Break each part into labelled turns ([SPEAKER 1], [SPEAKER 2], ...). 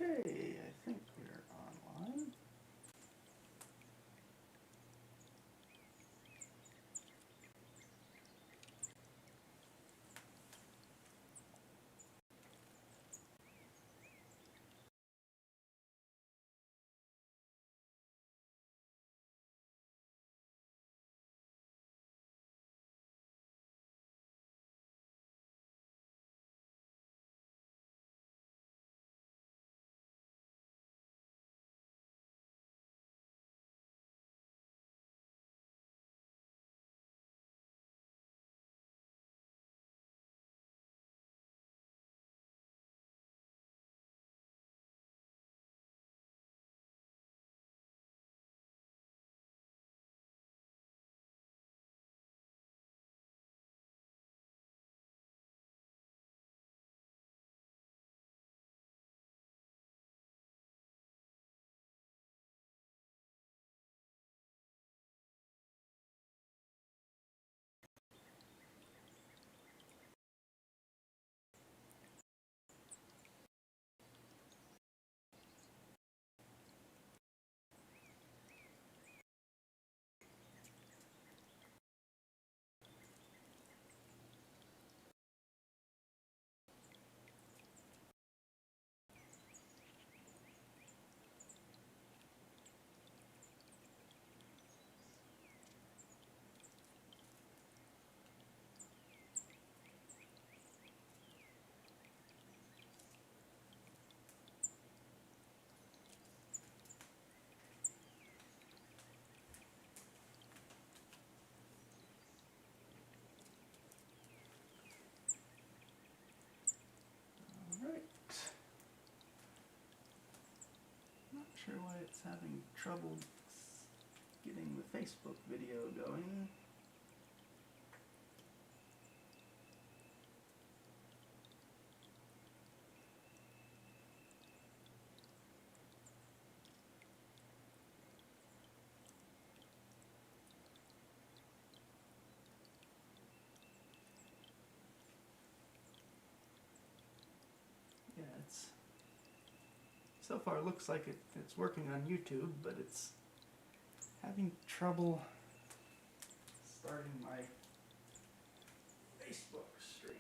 [SPEAKER 1] Okay, I think we're online. Not sure why it's having trouble getting the Facebook video going. Yeah, it's so far it looks like it's working on YouTube, but it's having trouble starting my Facebook stream.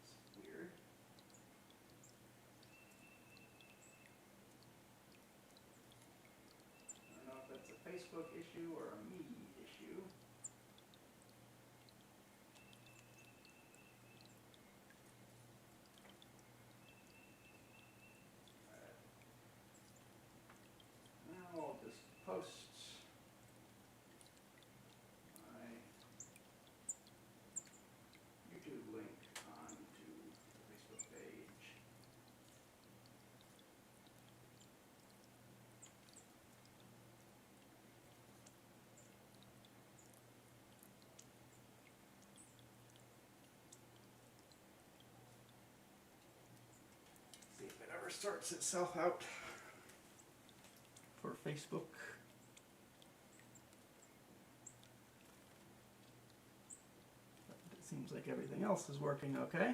[SPEAKER 1] It's weird. I don't know if that's a Facebook issue or a me issue. Now I'll just post my YouTube link onto the Facebook page. See if it ever sorts itself out for Facebook. It seems like everything else is working okay.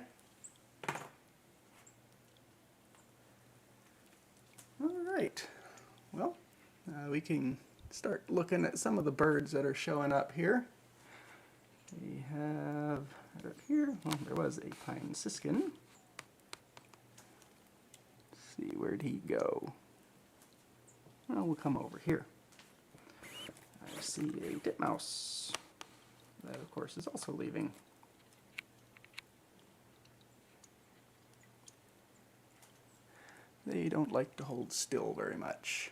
[SPEAKER 1] Alright, well, we can start looking at some of the birds that are showing up here. We have right up here, well, there was a pine siskin. Let's see, where'd he go? Well, we'll come over here. I see a titmouse. That, of course, is also leaving. They don't like to hold still very much.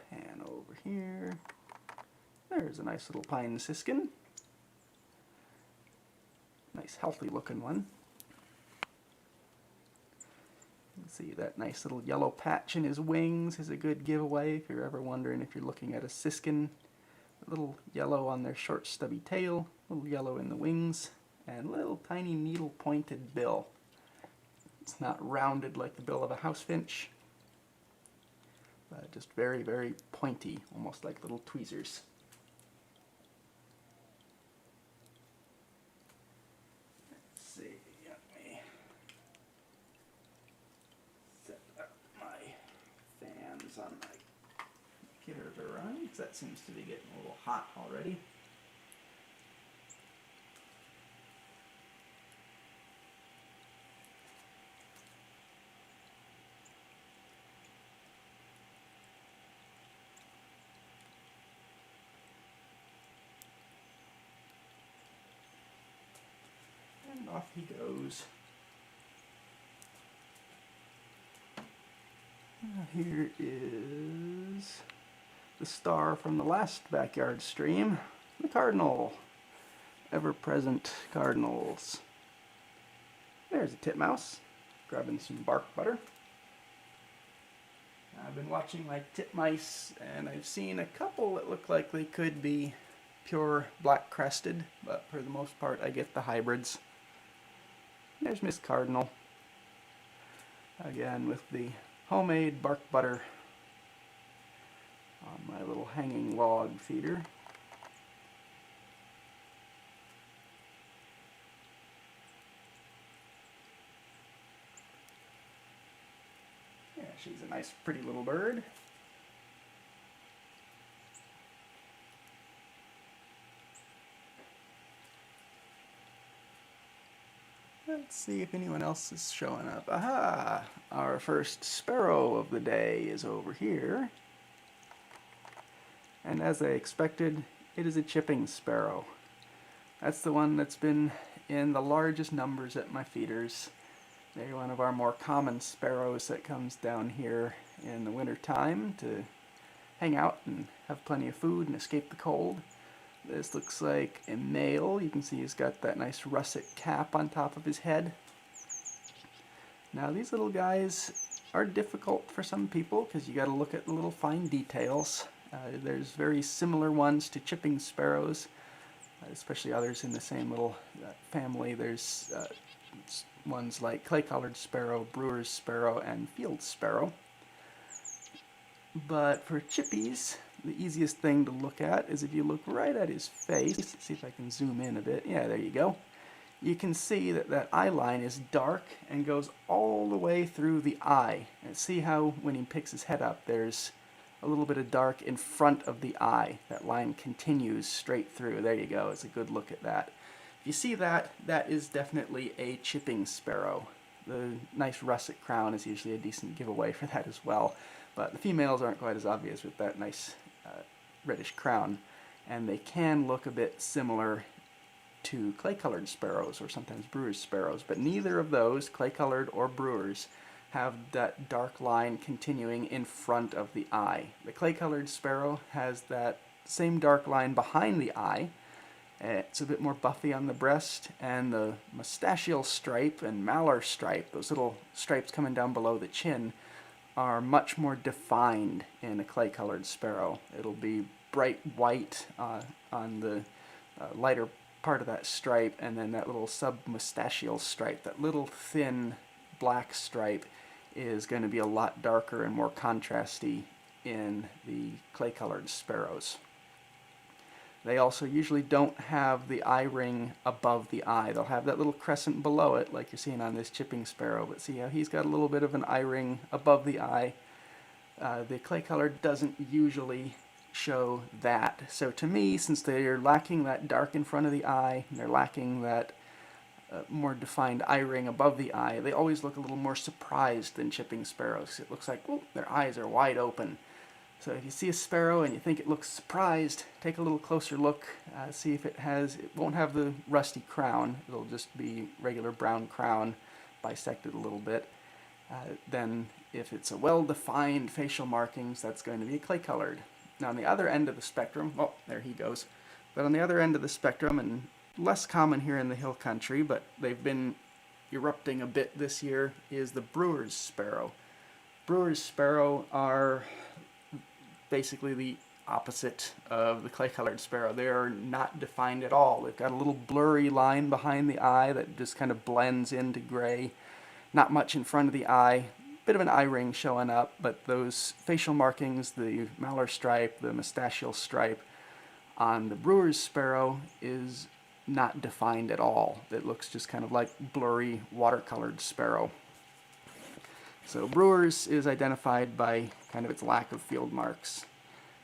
[SPEAKER 1] Pan over here. There's a nice little pine siskin. Nice healthy looking one. See, that nice little yellow patch in his wings is a good giveaway if you're ever wondering if you're looking at a siskin. A little yellow on their short stubby tail, a little yellow in the wings, and a little tiny needle pointed bill. It's not rounded like the bill of a house finch, but just very, very pointy, almost like little tweezers. Let's see. on my computer to run, because that seems to be getting a little hot already. And off he goes. Here is the star from the last backyard stream, the Cardinal. Ever-present Cardinals. There's a titmouse, grabbing some bark butter. I've been watching my titmice, and I've seen a couple that look like they could be pure black-crested, but for the most part I get the hybrids. There's Miss Cardinal, again with the homemade bark butter on my little hanging log feeder. Yeah, she's a nice pretty little bird. Let's see if anyone else is showing up. Aha! Our first sparrow of the day is over here. And as I expected, it is a chipping sparrow. That's the one that's been in the largest numbers at my feeders. They're one of our more common sparrows that comes down here in the winter time to hang out and have plenty of food and escape the cold. This looks like a male. You can see he's got that nice russet cap on top of his head. Now these little guys are difficult for some people because you got to look at the little fine details. There's very similar ones to chipping sparrows, especially others in the same little family. There's ones like clay-collared sparrow, Brewers Sparrow, and field sparrow. But for chippies, the easiest thing to look at is if you look right at his face. Let's see if I can zoom in a bit. Yeah, there you go. You can see that that eye line is dark and goes all the way through the eye. And see how when he picks his head up, there's a little bit of dark in front of the eye. That line continues straight through. There you go. It's a good look at that. If you see that, that is definitely a chipping sparrow. The nice russet crown is usually a decent giveaway for that as well. But the females aren't quite as obvious with that nice reddish crown. And they can look a bit similar to clay-colored sparrows or sometimes Brewers sparrows. But neither of those, clay-colored or Brewers, have that dark line continuing in front of the eye. The clay-colored sparrow has that same dark line behind the eye. It's a bit more buffy on the breast, and the mustachial stripe and malar stripe, those little stripes coming down below the chin, are much more defined in a clay-colored sparrow. It'll be bright white on the lighter part of that stripe, and then that little sub-mustachial stripe, that little thin black stripe, is going to be a lot darker and more contrasty in the clay-colored sparrows. They also usually don't have the eye ring above the eye. They'll have that little crescent below it, like you're seeing on this chipping sparrow, but see how he's got a little bit of an eye ring above the eye. The clay-colored doesn't usually show that. So to me, since they're lacking that dark in front of the eye, and they're lacking that more defined eye ring above the eye, they always look a little more surprised than chipping sparrows. It looks like, well, their eyes are wide open. So if you see a sparrow and you think it looks surprised, take a little closer look, see if it won't have the rusty crown, it'll just be regular brown crown, bisected a little bit. Then if it's a well-defined facial markings, that's going to be clay-colored. Now on the other end of the spectrum, oh, there he goes. But on the other end of the spectrum, and less common here in the hill country, but they've been erupting a bit this year, is the Brewers Sparrow. Brewers Sparrow are basically the opposite of the clay-colored sparrow. They are not defined at all. They've got a little blurry line behind the eye that just kind of blends into gray. Not much in front of the eye. Bit of an eye ring showing up, but those facial markings, the malar stripe, the mustachial stripe on the Brewers Sparrow is not defined at all. It looks just kind of like blurry watercolored sparrow. So Brewers is identified by kind of its lack of field marks.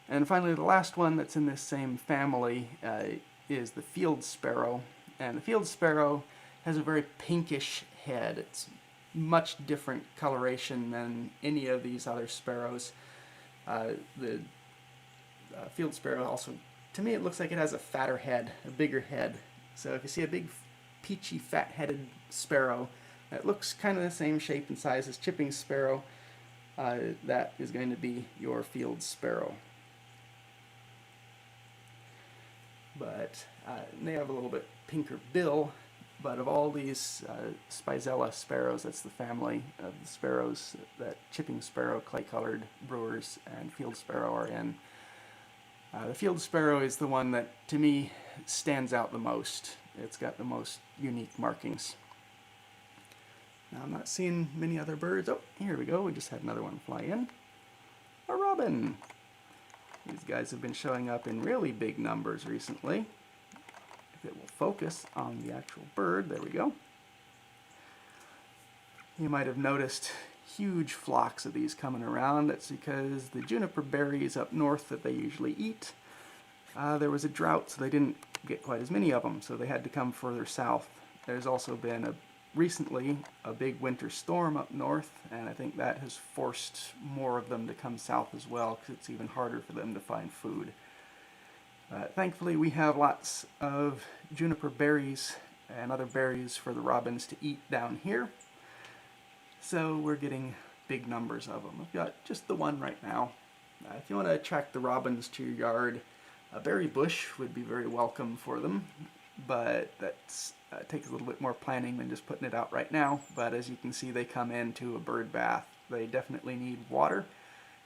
[SPEAKER 1] And finally, the last one that's in this same family is the field sparrow. And the field sparrow has a very pinkish head. It's much different coloration than any of these other sparrows. The field sparrow also, to me, it looks like it has a fatter head, a bigger head. So if you see a big, peachy, fat-headed sparrow that looks kind of the same shape and size as chipping sparrow, that is going to be your field sparrow. But they have a little bit pinker bill, but of all these Spizella sparrows, that's the family of the sparrows that chipping sparrow, clay-colored Brewers, and field sparrow are in. The field sparrow is the one that, to me, stands out the most. It's got the most unique markings. Now, I'm not seeing many other birds. Oh, here we go. We just had another one fly in. A robin. These guys have been showing up in really big numbers recently. If it will focus on the actual bird, there we go. You might have noticed huge flocks of these coming around. That's because the juniper berries up north that they usually eat, there was a drought, so they didn't get quite as many of them, so they had to come further south. There's also been recently a big winter storm up north, and I think that has forced more of them to come south as well, because it's even harder for them to find food. Thankfully, we have lots of juniper berries and other berries for the robins to eat down here, so we're getting big numbers of them. I've got just the one right now. If you want to attract the robins to your yard, a berry bush would be very welcome for them, but that takes a little bit more planning than just putting it out right now. But as you can see, they come into a bird bath. They definitely need water,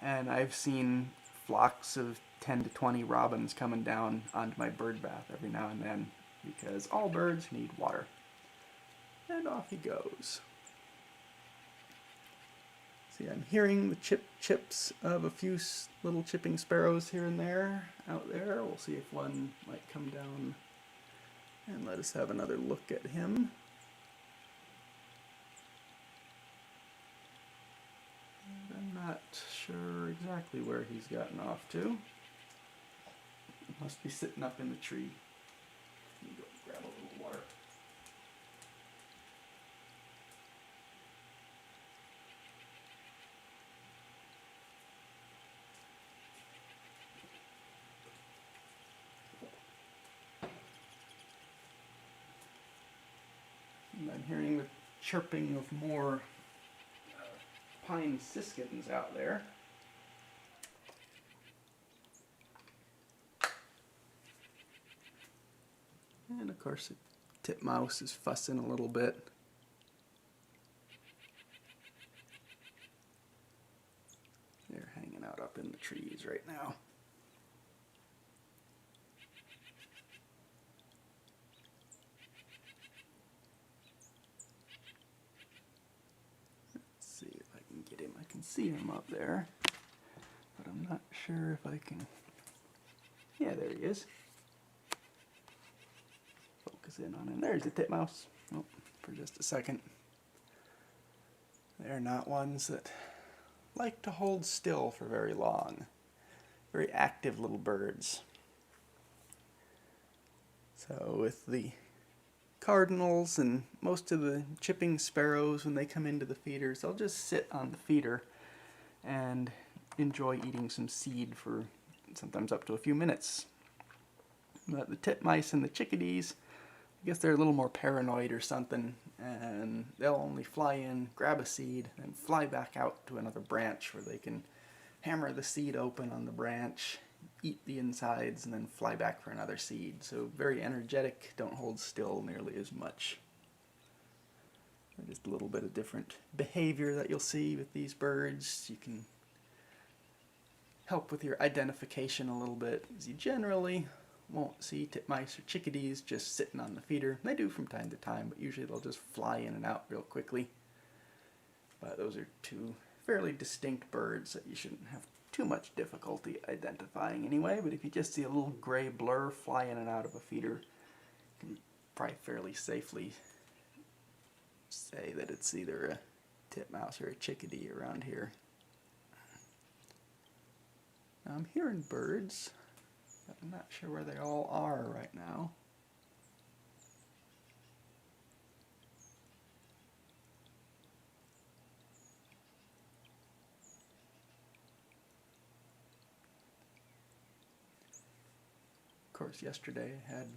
[SPEAKER 1] and I've seen flocks of 10 to 20 robins coming down onto my bird bath every now and then, because all birds need water. And off he goes. See, I'm hearing the chips of a few little chipping sparrows here and there out there. We'll see if one might come down and let us have another look at him. And I'm not sure exactly where he's gotten off to. He must be sitting up in the tree. Let me go grab a little water. And I'm hearing the chirping of more pine siskins out there. And of course the titmouse is fussing a little bit. They're hanging out up in the trees right now. See if I can get him. I can see him up there, but I'm not sure if I can. Yeah, there he is. Focus in on him. There's the titmouse. Oh, for just a second. They're not ones that like to hold still for very long. Very active little birds. So with the Cardinals and most of the chipping sparrows, when they come into the feeders, they'll just sit on the feeder and enjoy eating some seed for sometimes up to a few minutes. But the titmice and the chickadees, I guess they're a little more paranoid or something, and they'll only fly in, grab a seed, and fly back out to another branch where they can hammer the seed open on the branch, eat the insides, and then fly back for another seed. So very energetic, don't hold still nearly as much. Just a little bit of different behavior that you'll see with these birds. You can help with your identification a little bit, as you generally won't see titmice or chickadees just sitting on the feeder. They do from time to time, but usually they'll just fly in and out real quickly. But those are two fairly distinct birds that you shouldn't have too much difficulty identifying anyway. But if you just see a little gray blur fly in and out of a feeder, you can probably fairly safely say that it's either a titmouse or a chickadee around here. Now I'm hearing birds, but I'm not sure where they all are right now. Of course, yesterday I had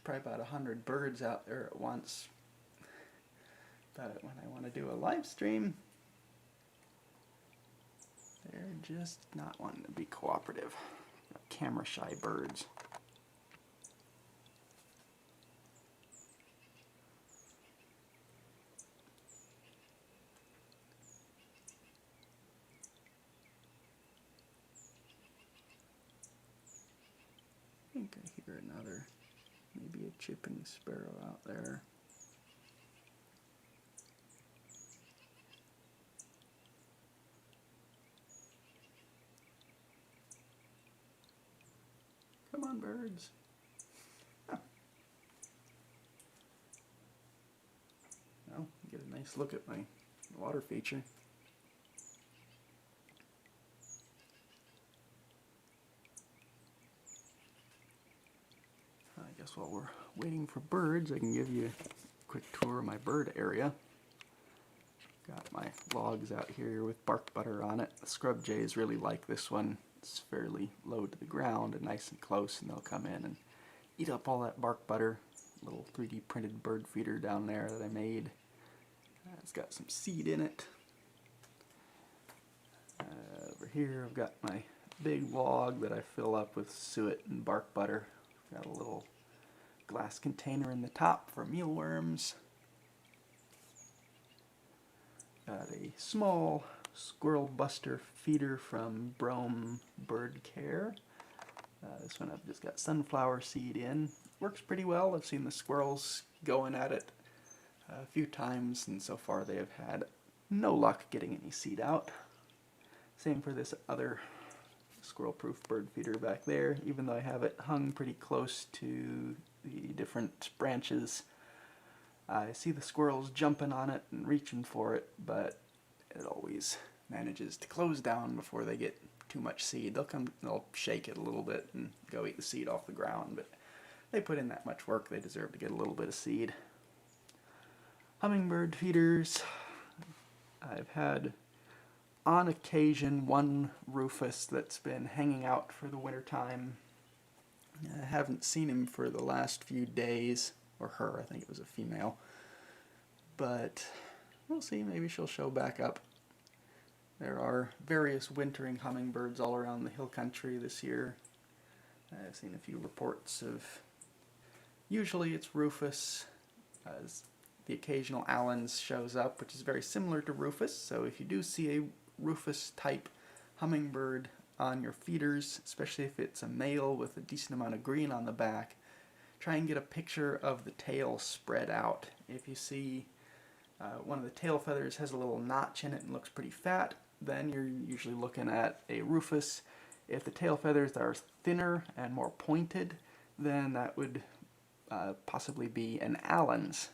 [SPEAKER 1] probably about 100 birds out there at once. But when I want to do a live stream, they're just not wanting to be cooperative. Camera shy birds. I think I hear another, maybe a chipping sparrow out there. Come on, birds. Well, get a nice look at my water feature. I guess while we're waiting for birds, I can give you a quick tour of my bird area. Got my logs out here with bark butter on it. The scrub jays really like this one. It's fairly low to the ground and nice and close, and they'll come in and eat up all that bark butter. Little 3D printed bird feeder down there that I made. It's got some seed in it. Over here I've got my big log that I fill up with suet and bark butter. Got a little glass container in the top for mealworms. Got a small squirrel buster feeder from Brome Bird Care. This one I've just got sunflower seed in. Works pretty well. I've seen the squirrels going at it a few times, and so far they have had no luck getting any seed out. Same for this other squirrel-proof bird feeder back there. Even though I have it hung pretty close to the different branches, I see the squirrels jumping on it and reaching for it, but it always manages to close down before they get too much seed. They'll shake it a little bit and go eat the seed off the ground, but they put in that much work, they deserve to get a little bit of seed. Hummingbird feeders. I've had, on occasion, one rufous that's been hanging out for the winter time. I haven't seen him for the last few days, or her, I think it was a female. But we'll see, maybe she'll show back up. There are various wintering hummingbirds all around the hill country this year. I've seen a few reports of, usually it's rufous, as the occasional Allen's shows up, which is very similar to rufous. So if you do see a rufous type hummingbird on your feeders, especially if it's a male with a decent amount of green on the back, try and get a picture of the tail spread out. If you see one of the tail feathers has a little notch in it and looks pretty fat, then you're usually looking at a rufous. If the tail feathers are thinner and more pointed, then that would possibly be an Allen's.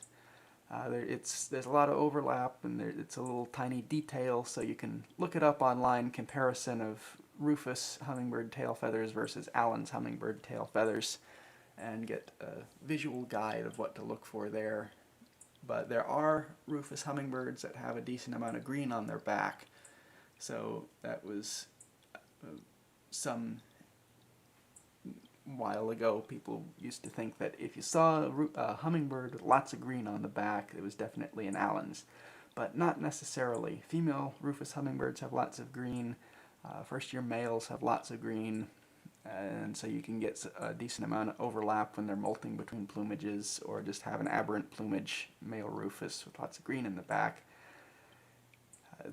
[SPEAKER 1] There's a lot of overlap, and it's a little tiny detail, so you can look it up online, comparison of rufous hummingbird tail feathers versus Allen's hummingbird tail feathers, and get a visual guide of what to look for there. But there are rufous hummingbirds that have a decent amount of green on their back, so that was some while ago, people used to think that if you saw a hummingbird with lots of green on the back, it was definitely an Allen's. But not necessarily. Female rufous hummingbirds have lots of green. First-year males have lots of green. And so you can get a decent amount of overlap when they're molting between plumages, or just have an aberrant plumage male rufous with lots of green in the back.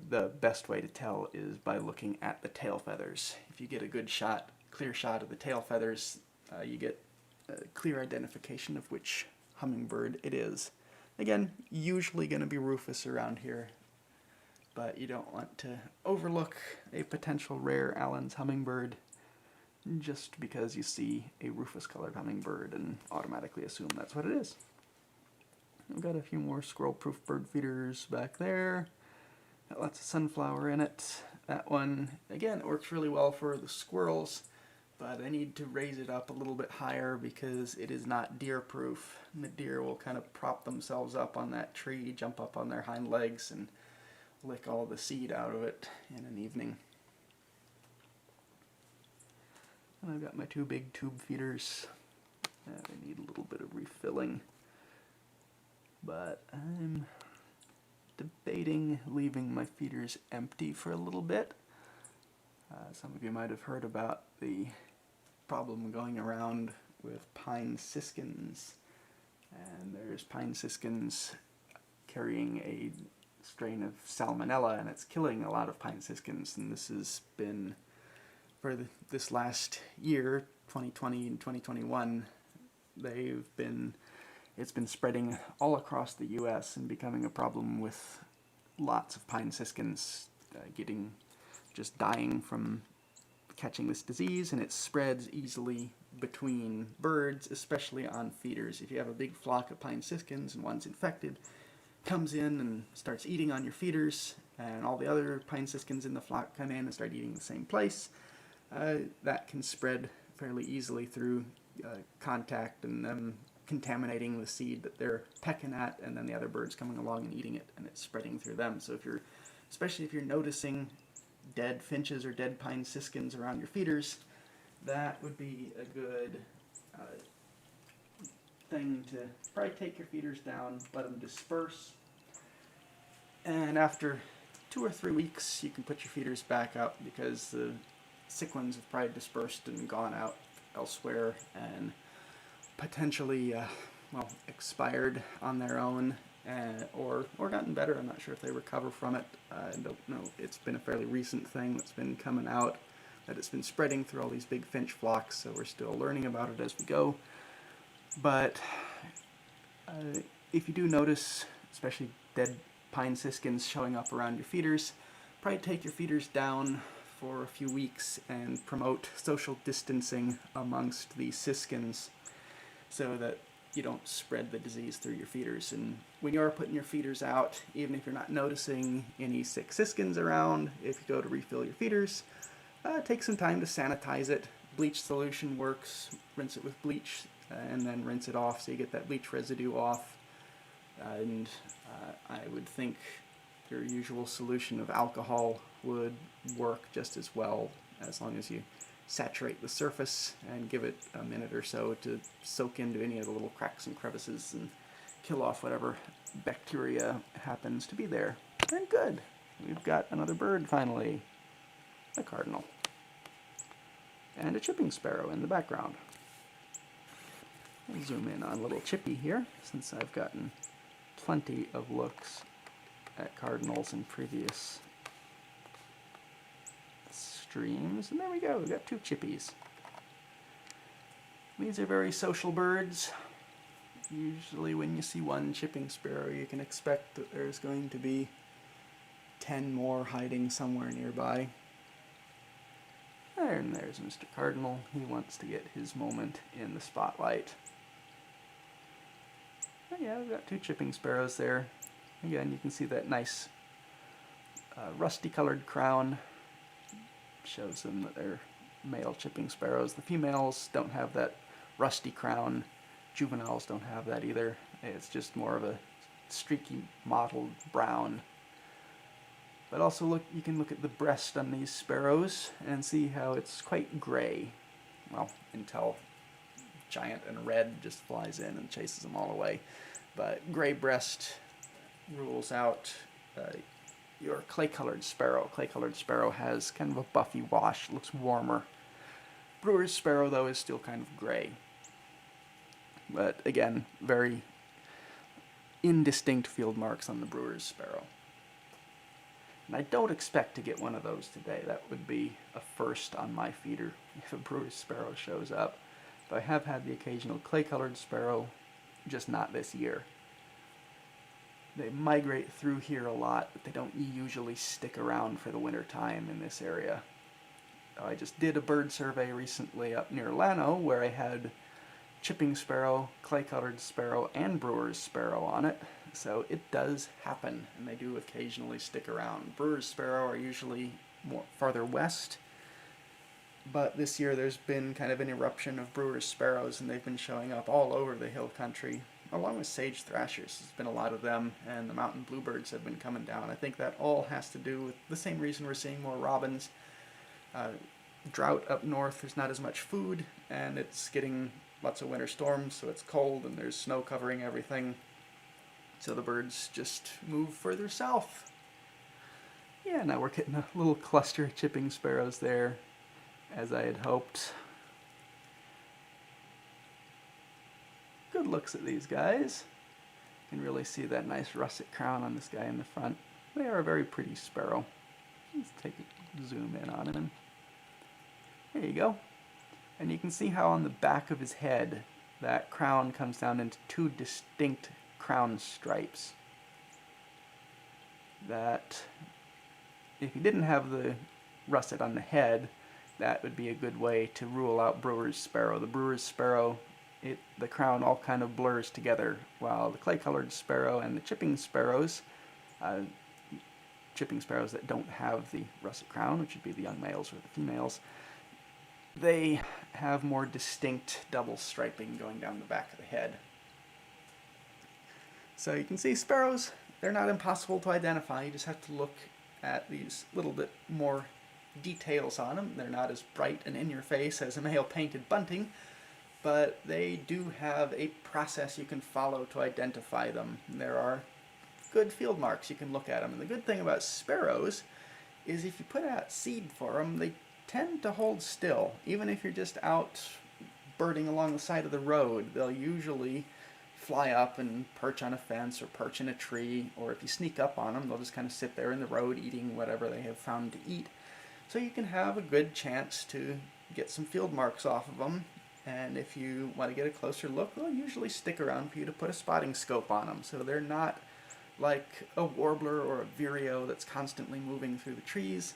[SPEAKER 1] The best way to tell is by looking at the tail feathers. If you get a good shot, clear shot of the tail feathers, you get a clear identification of which hummingbird it is. Again, usually going to be rufous around here, but you don't want to overlook a potential rare Allen's hummingbird just because you see a rufous colored hummingbird and automatically assume that's what it is. I've got a few more squirrel proof bird feeders back there. Got lots of sunflower in it. That one, again, it works really well for the squirrels, but I need to raise it up a little bit higher because it is not deer proof. And the deer will kind of prop themselves up on that tree, jump up on their hind legs, and lick all the seed out of it in an evening. And I've got my two big tube feeders. They need a little bit of refilling, but I'm debating leaving my feeders empty for a little bit. Some of you might have heard about the problem going around with pine siskins, and there's pine siskins carrying a strain of salmonella, and it's killing a lot of pine siskins. And this has been, for this last year, 2020 and 2021, it's been spreading all across the U.S. and becoming a problem with lots of pine siskins just dying from catching this disease, and it spreads easily between birds, especially on feeders. If you have a big flock of pine siskins and one's infected, comes in and starts eating on your feeders, and all the other pine siskins in the flock come in and start eating the same place, that can spread fairly easily through contact and them contaminating the seed that they're pecking at, and then the other birds coming along and eating it, and it's spreading through them. So especially if you're noticing dead finches or dead pine siskins around your feeders, that would be a good thing to probably take your feeders down, let them disperse, and after 2 or 3 weeks you can put your feeders back up because the sick ones have probably dispersed and gone out elsewhere and potentially expired on their own, or gotten better. I'm not sure if they recover from it. I don't know. It's been a fairly recent thing that's been coming out, that it's been spreading through all these big finch flocks, so we're still learning about it as we go. But if you do notice, especially dead pine siskins showing up around your feeders, probably take your feeders down for a few weeks and promote social distancing amongst the siskins so that you don't spread the disease through your feeders. And when you are putting your feeders out, even if you're not noticing any sick siskins around, if you go to refill your feeders, take some time to sanitize it. Bleach solution works. Rinse it with bleach and then rinse it off so you get that bleach residue off. And I would think your usual solution of alcohol would work just as well, as long as you saturate the surface and give it a minute or so to soak into any of the little cracks and crevices and kill off whatever bacteria happens to be there. And good. We've got another bird finally. A cardinal. And a chipping sparrow in the background. I'll zoom in on little Chippy here, since I've gotten plenty of looks at cardinals in previous streams. And there we go, we've got 2 chippies. These are very social birds. Usually when you see one chipping sparrow, you can expect that there's going to be 10 more hiding somewhere nearby. And there's Mr. Cardinal. He wants to get his moment in the spotlight. But yeah, we've got 2 chipping sparrows there. Again, you can see that nice rusty colored crown. Shows them that they're male chipping sparrows. The females don't have that rusty crown. Juveniles don't have that either. It's just more of a streaky mottled brown. But also you can look at the breast on these sparrows and see how it's quite gray. Well, until Giant and Red just flies in and chases them all away. But gray breast rules out your clay-colored sparrow. Clay-colored sparrow has kind of a buffy wash, looks warmer. Brewers Sparrow, though, is still kind of gray. But again, very indistinct field marks on the Brewers Sparrow. And I don't expect to get one of those today. That would be a first on my feeder if a Brewers Sparrow shows up. But I have had the occasional clay-colored sparrow, just not this year. They migrate through here a lot, but they don't usually stick around for the winter time in this area. I just did a bird survey recently up near Llano where I had chipping sparrow, clay-colored sparrow, and Brewer's Sparrow on it. So it does happen, and they do occasionally stick around. Brewers Sparrow are usually more farther west, but this year there's been kind of an eruption of Brewers Sparrows, and they've been showing up all over the hill country, along with sage thrashers. There's been a lot of them, and the mountain bluebirds have been coming down. I think that all has to do with the same reason we're seeing more robins. Drought up north, there's not as much food, and it's getting lots of winter storms, so it's cold and there's snow covering everything. So the birds just move further south. Yeah, now we're getting a little cluster of chipping sparrows there, as I had hoped. Good looks at these guys. You can really see that nice russet crown on this guy in the front. They are a very pretty sparrow. Let's take a zoom in on him. There you go. And you can see how on the back of his head that crown comes down into two distinct crown stripes. That, if you didn't have the russet on the head, that would be a good way to rule out Brewer's Sparrow. The Brewer's Sparrow, the crown all kind of blurs together, while the clay-colored sparrow and the chipping sparrows that don't have the russet crown, which would be the young males or the females, they have more distinct double striping going down the back of the head. So you can see sparrows, they're not impossible to identify. You just have to look at these little bit more details on them. They're not as bright and in your face as a male painted bunting, but they do have a process you can follow to identify them. There are good field marks you can look at them. And the good thing about sparrows is if you put out seed for them, they tend to hold still. Even if you're just out birding along the side of the road, they'll usually fly up and perch on a fence or perch in a tree, or if you sneak up on them, they'll just kind of sit there in the road eating whatever they have found to eat. So you can have a good chance to get some field marks off of them, and if you want to get a closer look, they'll usually stick around for you to put a spotting scope on them, so they're not like a warbler or a vireo that's constantly moving through the trees.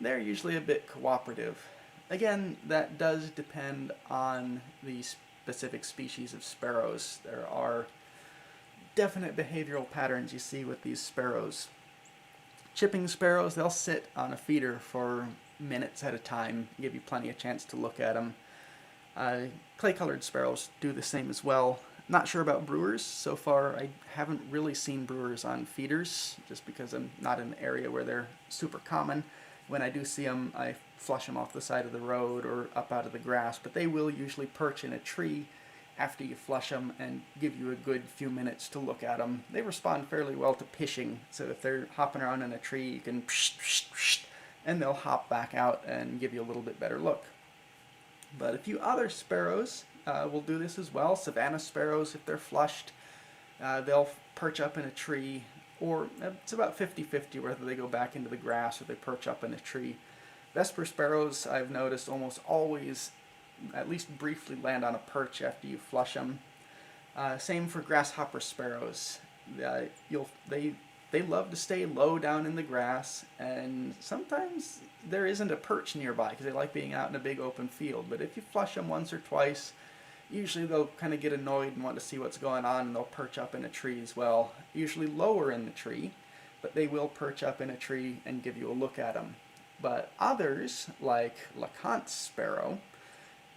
[SPEAKER 1] They're usually a bit cooperative. Again, that does depend on the specific species of sparrows. There are definite behavioral patterns you see with these sparrows. Chipping sparrows, they'll sit on a feeder for minutes at a time, give you plenty of chance to look at them. Clay-colored sparrows do the same as well. Not sure about brewers. So far, I haven't really seen brewers on feeders, just because I'm not in the area where they're super common. When I do see them, I flush them off the side of the road or up out of the grass, but they will usually perch in a tree after you flush them and give you a good few minutes to look at them. They respond fairly well to pishing, so if they're hopping around in a tree, you can psh, psh, psh, and they'll hop back out and give you a little bit better look. But a few other sparrows will do this as well. Savannah Sparrows, if they're flushed, they'll perch up in a tree, or it's about 50-50 whether they go back into the grass or they perch up in a tree. Vesper sparrows, I've noticed, almost always at least briefly land on a perch after you flush them. Same for grasshopper sparrows. They love to stay low down in the grass, and sometimes there isn't a perch nearby because they like being out in a big open field. But if you flush them once or twice, usually they'll kind of get annoyed and want to see what's going on, and they'll perch up in a tree as well. Usually lower in the tree, but they will perch up in a tree and give you a look at them. But others, like LeConte's sparrow,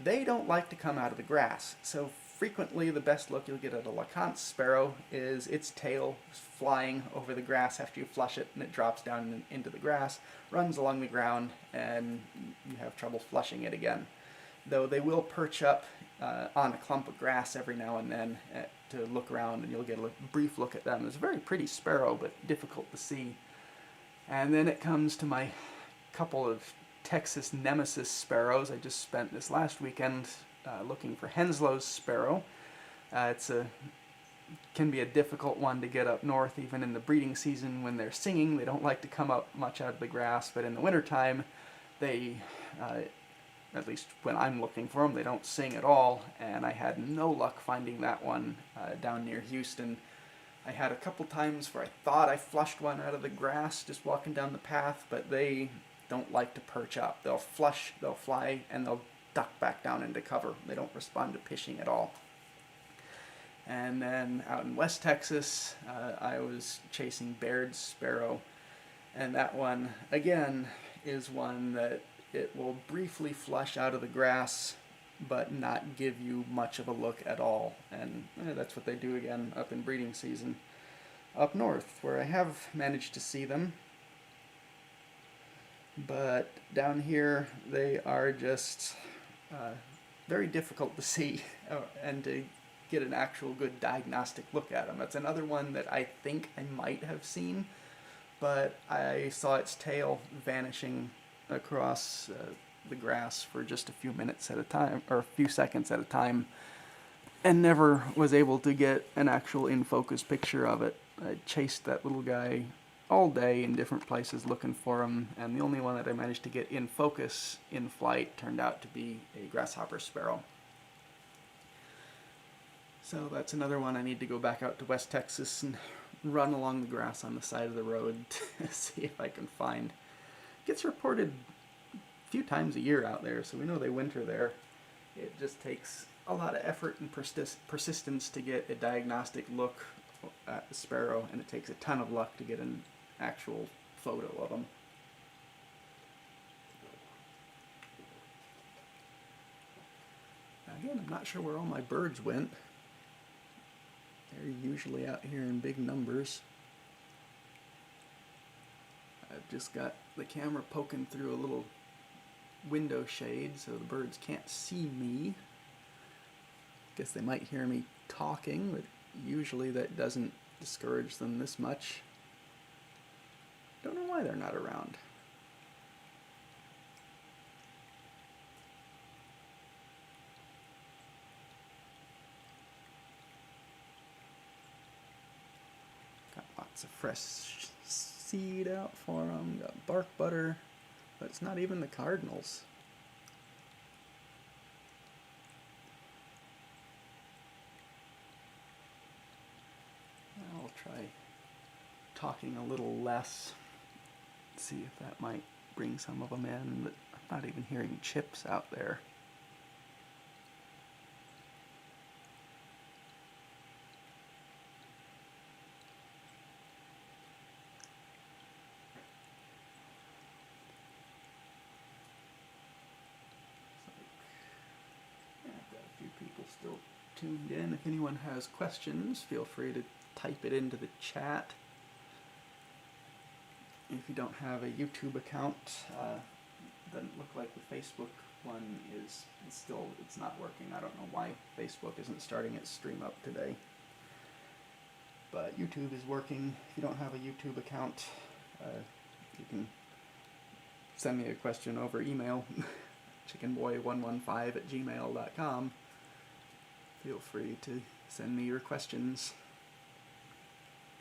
[SPEAKER 1] they don't like to come out of the grass. So frequently the best look you'll get at a LeConte's sparrow is its tail flying over the grass after you flush it, and it drops down into the grass, runs along the ground, and you have trouble flushing it again. Though they will perch up on a clump of grass every now and then to look around, and you'll get a brief look at them. It's a very pretty sparrow, but difficult to see. And then it comes to my couple of Texas Nemesis sparrows. I just spent this last weekend looking for Henslow's sparrow. Can be a difficult one to get up north, even in the breeding season when they're singing. They don't like to come up much out of the grass, but in the wintertime, they, at least when I'm looking for them, they don't sing at all, and I had no luck finding that one down near Houston. I had a couple times where I thought I flushed one out of the grass just walking down the path, but they don't like to perch up. They'll flush, they'll fly, and they'll duck back down into cover. They don't respond to pishing at all. And then out in West Texas, I was chasing Brewers Sparrow. And that one, again, is one that it will briefly flush out of the grass, but not give you much of a look at all. And that's what they do again up in breeding season up north, where I have managed to see them. But down here, they are just very difficult to see and to get an actual good diagnostic look at them. That's another one that I think I might have seen, but I saw its tail vanishing across the grass for just a few minutes at a time, or a few seconds at a time, and never was able to get an actual in-focus picture of it. I chased that little guy all day in different places looking for him, and the only one that I managed to get in focus in flight turned out to be a grasshopper sparrow. So that's another one I need to go back out to West Texas and run along the grass on the side of the road to see if I can find. It gets reported a few times a year out there, so we know they winter there. It just takes a lot of effort and persistence to get a diagnostic look at the sparrow, and it takes a ton of luck to get an actual photo of them. Again, I'm not sure where all my birds went. They're usually out here in big numbers. I've just got the camera poking through a little window shade so the birds can't see me. Guess they might hear me talking, but usually that doesn't discourage them this much. Don't know why they're not around. Got lots of fresh seed out for them. Got bark butter, but it's not even the Cardinals. I'll try talking a little less, see if that might bring some of them in, but I'm not even hearing chips out there. I've got a few people still tuned in. If anyone has questions, feel free to type it into the chat. If you don't have a YouTube account, doesn't look like the Facebook one is still, it's not working. I don't know why Facebook isn't starting its stream up today. But YouTube is working. If you don't have a YouTube account, you can send me a question over email, chickenboy115@gmail.com. Feel free to send me your questions.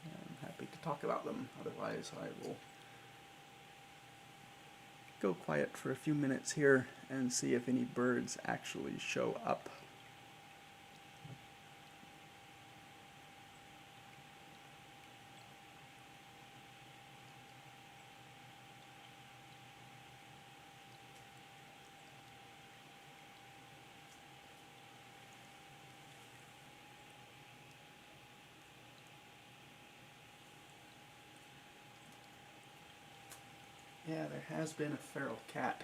[SPEAKER 1] I'm happy to talk about them. Otherwise, I will go quiet for a few minutes here and see if any birds actually show up. Yeah, there has been a feral cat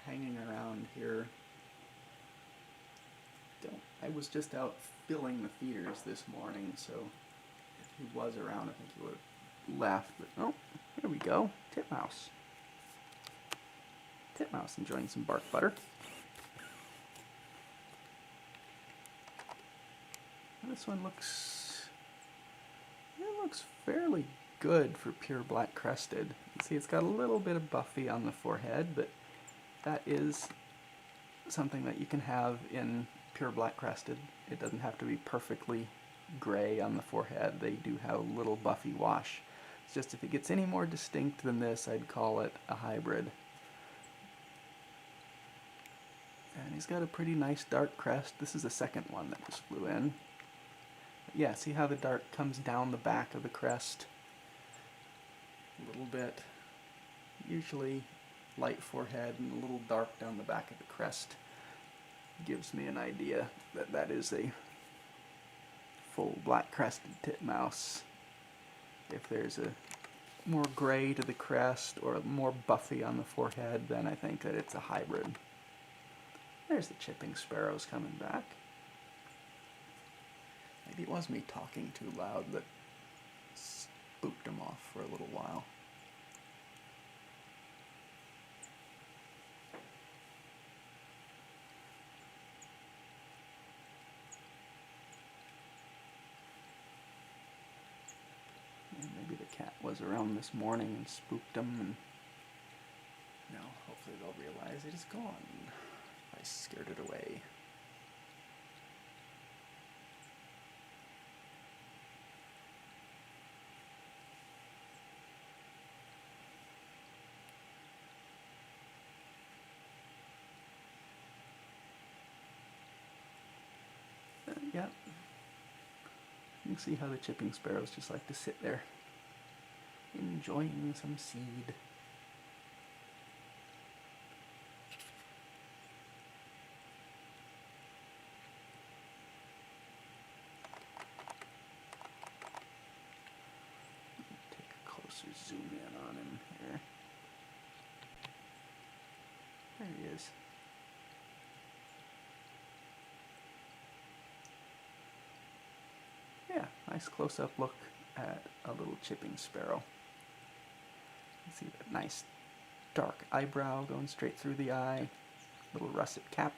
[SPEAKER 1] hanging around here. I was just out filling the feeders this morning, so if he was around, I think he would have left. But oh, here we go, titmouse. Titmouse enjoying some bark butter. This one looks fairly good for pure black crested. You see, it's got a little bit of buffy on the forehead, but that is something that you can have in pure black crested. It doesn't have to be perfectly gray on the forehead. They do have a little buffy wash. It's just if it gets any more distinct than this, I'd call it a hybrid. And he's got a pretty nice dark crest. This is the second one that just flew in. But yeah, see how the dark comes down the back of the crest? A little bit. Usually light forehead and a little dark down the back of the crest gives me an idea that that is a beautiful black-crested titmouse. If there's a more gray to the crest or more buffy on the forehead, then I think that it's a hybrid. There's the chipping sparrows coming back. Maybe it was me talking too loud that spooked them off for a little while. And maybe the cat was around this morning and spooked them, and now hopefully they'll realize it is gone. I scared it away. Yep. You can see how the chipping sparrows just like to sit there, enjoying some seed. Take a closer zoom in on him here. There he is. Yeah, nice close-up look at a little chipping sparrow. You see that nice dark eyebrow going straight through the eye, little russet cap.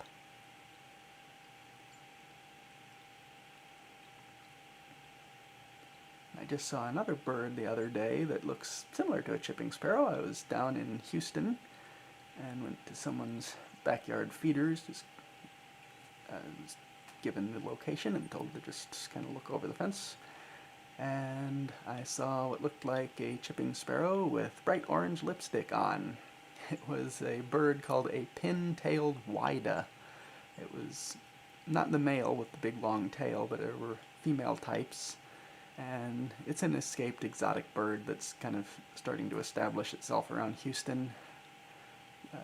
[SPEAKER 1] I just saw another bird the other day that looks similar to a chipping sparrow. I was down in Houston and went to someone's backyard feeders, just was given the location and told to just kind of look over the fence, and I saw what looked like a chipping sparrow with bright orange lipstick on. It was a bird called a pin-tailed wida. It was not the male with the big long tail, but there were female types, and it's an escaped exotic bird that's kind of starting to establish itself around Houston, and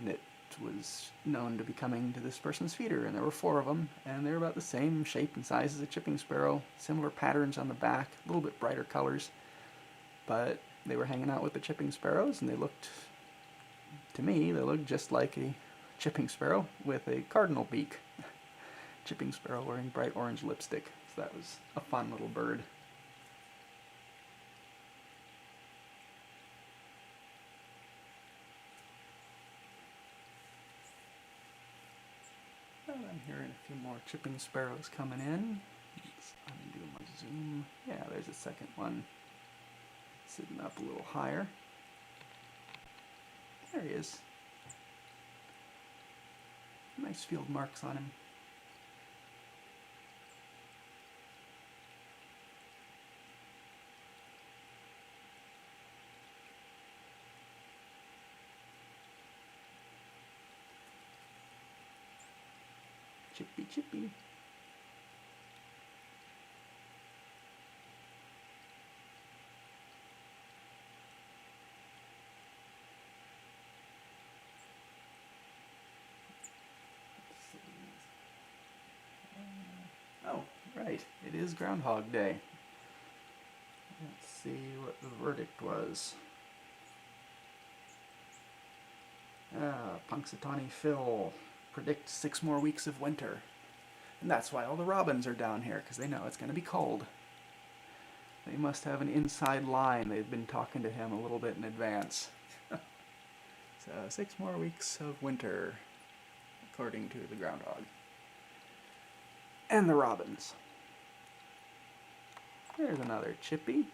[SPEAKER 1] it was known to be coming to this person's feeder, and there were 4 of them, and they were about the same shape and size as a chipping sparrow, similar patterns on the back, a little bit brighter colors, but they were hanging out with the chipping sparrows, and they looked, to me, they looked just like a chipping sparrow with a cardinal beak. Chipping sparrow wearing bright orange lipstick, so that was a fun little bird. I'm hearing a few more chipping sparrows coming in. Let's undo my zoom. Yeah, there's a second one sitting up a little higher. There he is. Nice field marks on him. Chippy, chippy. Oh, right. It is Groundhog Day. Let's see what the verdict was. Punxsutawney Phil predicts 6 more weeks of winter. And that's why all the robins are down here, because they know it's going to be cold. They must have an inside line. They've been talking to him a little bit in advance. So 6 more weeks of winter, according to the groundhog. And the robins. There's another chippy.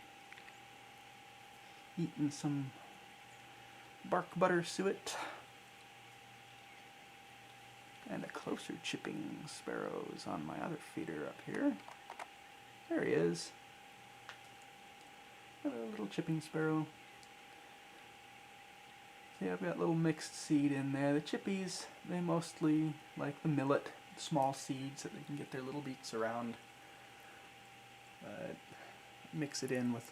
[SPEAKER 1] Eating some bark butter suet. And a closer chipping sparrow is on my other feeder up here. There he is. Another little chipping sparrow. See, I've got little mixed seed in there. The chippies, they mostly like the millet, small seeds that they can get their little beaks around. Mix it in with,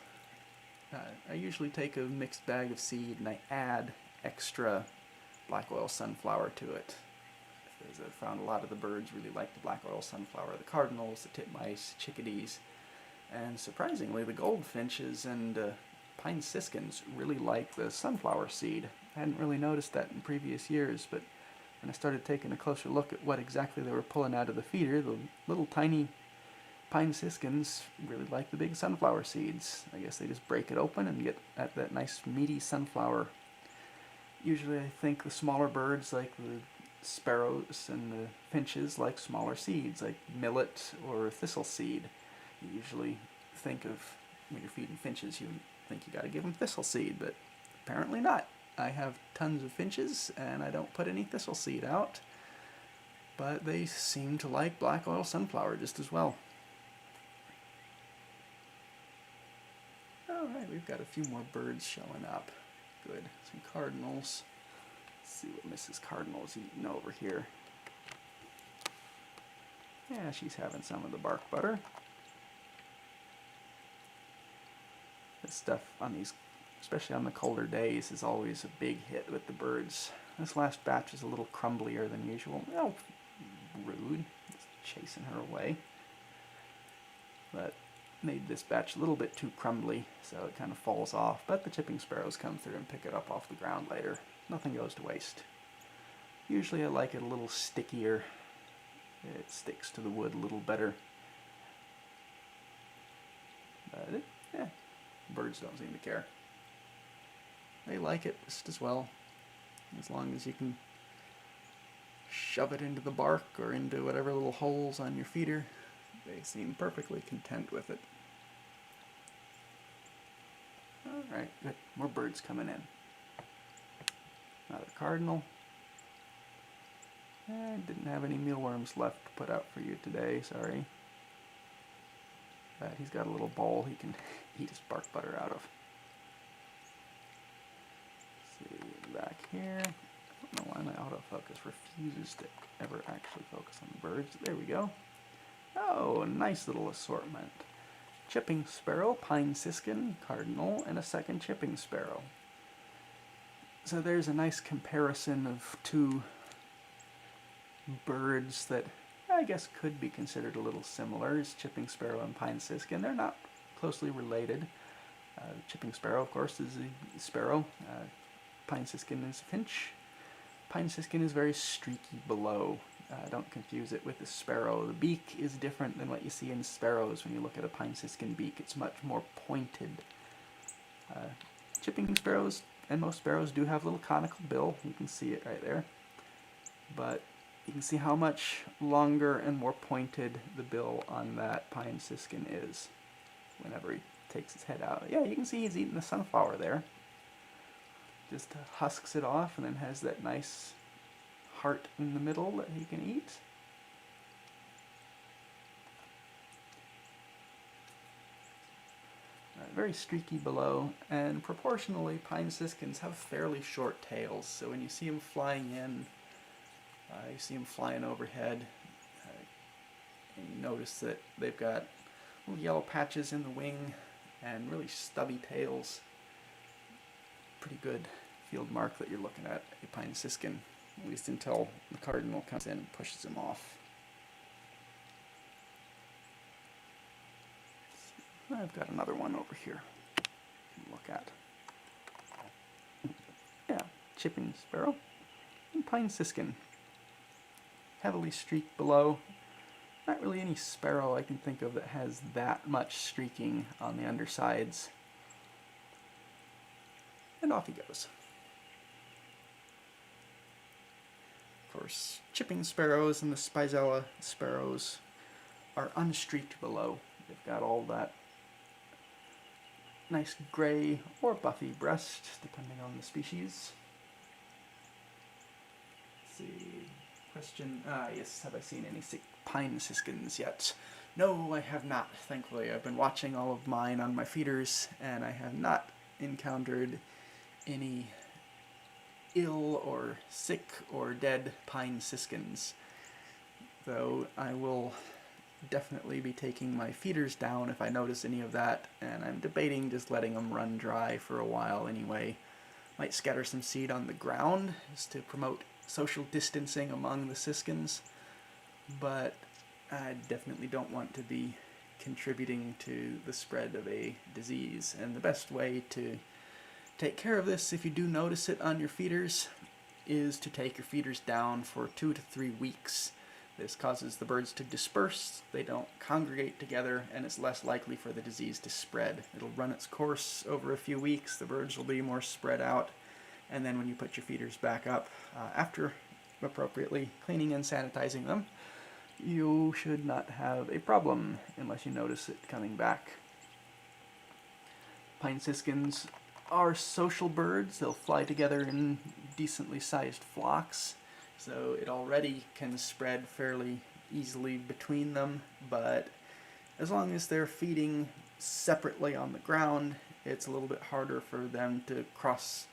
[SPEAKER 1] I usually take a mixed bag of seed and I add extra black oil sunflower to it. because I've found a lot of the birds really like the black oil sunflower, the cardinals, the titmice, chickadees, and surprisingly the goldfinches and pine siskins really like the sunflower seed. I hadn't really noticed that in previous years, but when I started taking a closer look at what exactly they were pulling out of the feeder, the little tiny pine siskins really like the big sunflower seeds. I guess they just break it open and get at that nice meaty sunflower. Usually I think the smaller birds like the sparrows and the finches like smaller seeds like millet or thistle seed. You usually think of, when you're feeding finches, you think you gotta give them thistle seed, but apparently not. I have tons of finches and I don't put any thistle seed out, but they seem to like black oil sunflower just as well. Alright, we've got a few more birds showing up. Good. Some cardinals. Let's see what Mrs. Cardinal's eating over here. Yeah, she's having some of the bark butter. This stuff on these, especially on the colder days, is always a big hit with the birds. This last batch is a little crumblier than usual. Well, rude. Just chasing her away. But made this batch a little bit too crumbly, so it kind of falls off. But the chipping sparrows come through and pick it up off the ground later. Nothing goes to waste. Usually I like it a little stickier. It sticks to the wood a little better. But yeah, birds don't seem to care. They like it just as well, as long as you can shove it into the bark or into whatever little holes on your feeder. They seem perfectly content with it. Alright, good. More birds coming in. Another cardinal. I didn't have any mealworms left to put out for you today, sorry. But he's got a little bowl he can eat his bark butter out of. Let's see, back here. I don't know why my autofocus refuses to ever actually focus on the birds. There we go. Oh, a nice little assortment. Chipping sparrow, pine siskin, cardinal, and a second chipping sparrow. So there's a nice comparison of two birds that I guess could be considered a little similar, as chipping sparrow and pine siskin. They're not closely related. Chipping sparrow, of course, is a sparrow. Pine siskin is a finch. Pine siskin is very streaky below. Don't confuse it with the sparrow. The beak is different than what you see in sparrows. When you look at a pine siskin beak, it's much more pointed. Chipping sparrows and most sparrows do have a little conical bill. You can see it right there. But you can see how much longer and more pointed the bill on that pine siskin is whenever he takes his head out. Yeah, you can see he's eating the sunflower there. Just husks it off and then has that nice heart in the middle that he can eat. Very streaky below, and proportionally pine siskins have fairly short tails, so when you see them flying in, you see them flying overhead, and you notice that they've got little yellow patches in the wing and really stubby tails. Pretty good field mark that you're looking at a pine siskin, at least until the cardinal comes in and pushes him off. I've got another one over here you can look at. Yeah, chipping sparrow and pine siskin. Heavily streaked below. Not really any sparrow I can think of that has that much streaking on the undersides. And off he goes. Of course, chipping sparrows and the Spizella sparrows are unstreaked below. They've got all that nice gray or buffy breast, depending on the species. Let's see. Question, yes, have I seen any pine siskins yet? No, I have not, thankfully. I've been watching all of mine on my feeders, and I have not encountered any ill or sick or dead pine siskins. Though I will definitely be taking my feeders down if I notice any of that, and I'm debating just letting them run dry for a while anyway. Might scatter some seed on the ground just to promote social distancing among the Siskins, but I definitely don't want to be contributing to the spread of a disease. And the best way to take care of this, if you do notice it on your feeders, is to take your feeders down for 2 to 3 weeks. This causes the birds to disperse, they don't congregate together, and it's less likely for the disease to spread. It'll run its course over a few weeks, the birds will be more spread out, and then when you put your feeders back up, after appropriately cleaning and sanitizing them, you should not have a problem unless you notice it coming back. Pine siskins are social birds. They'll fly together in decently sized flocks, so it already can spread fairly easily between them, but as long as they're feeding separately on the ground, it's a little bit harder for them to cross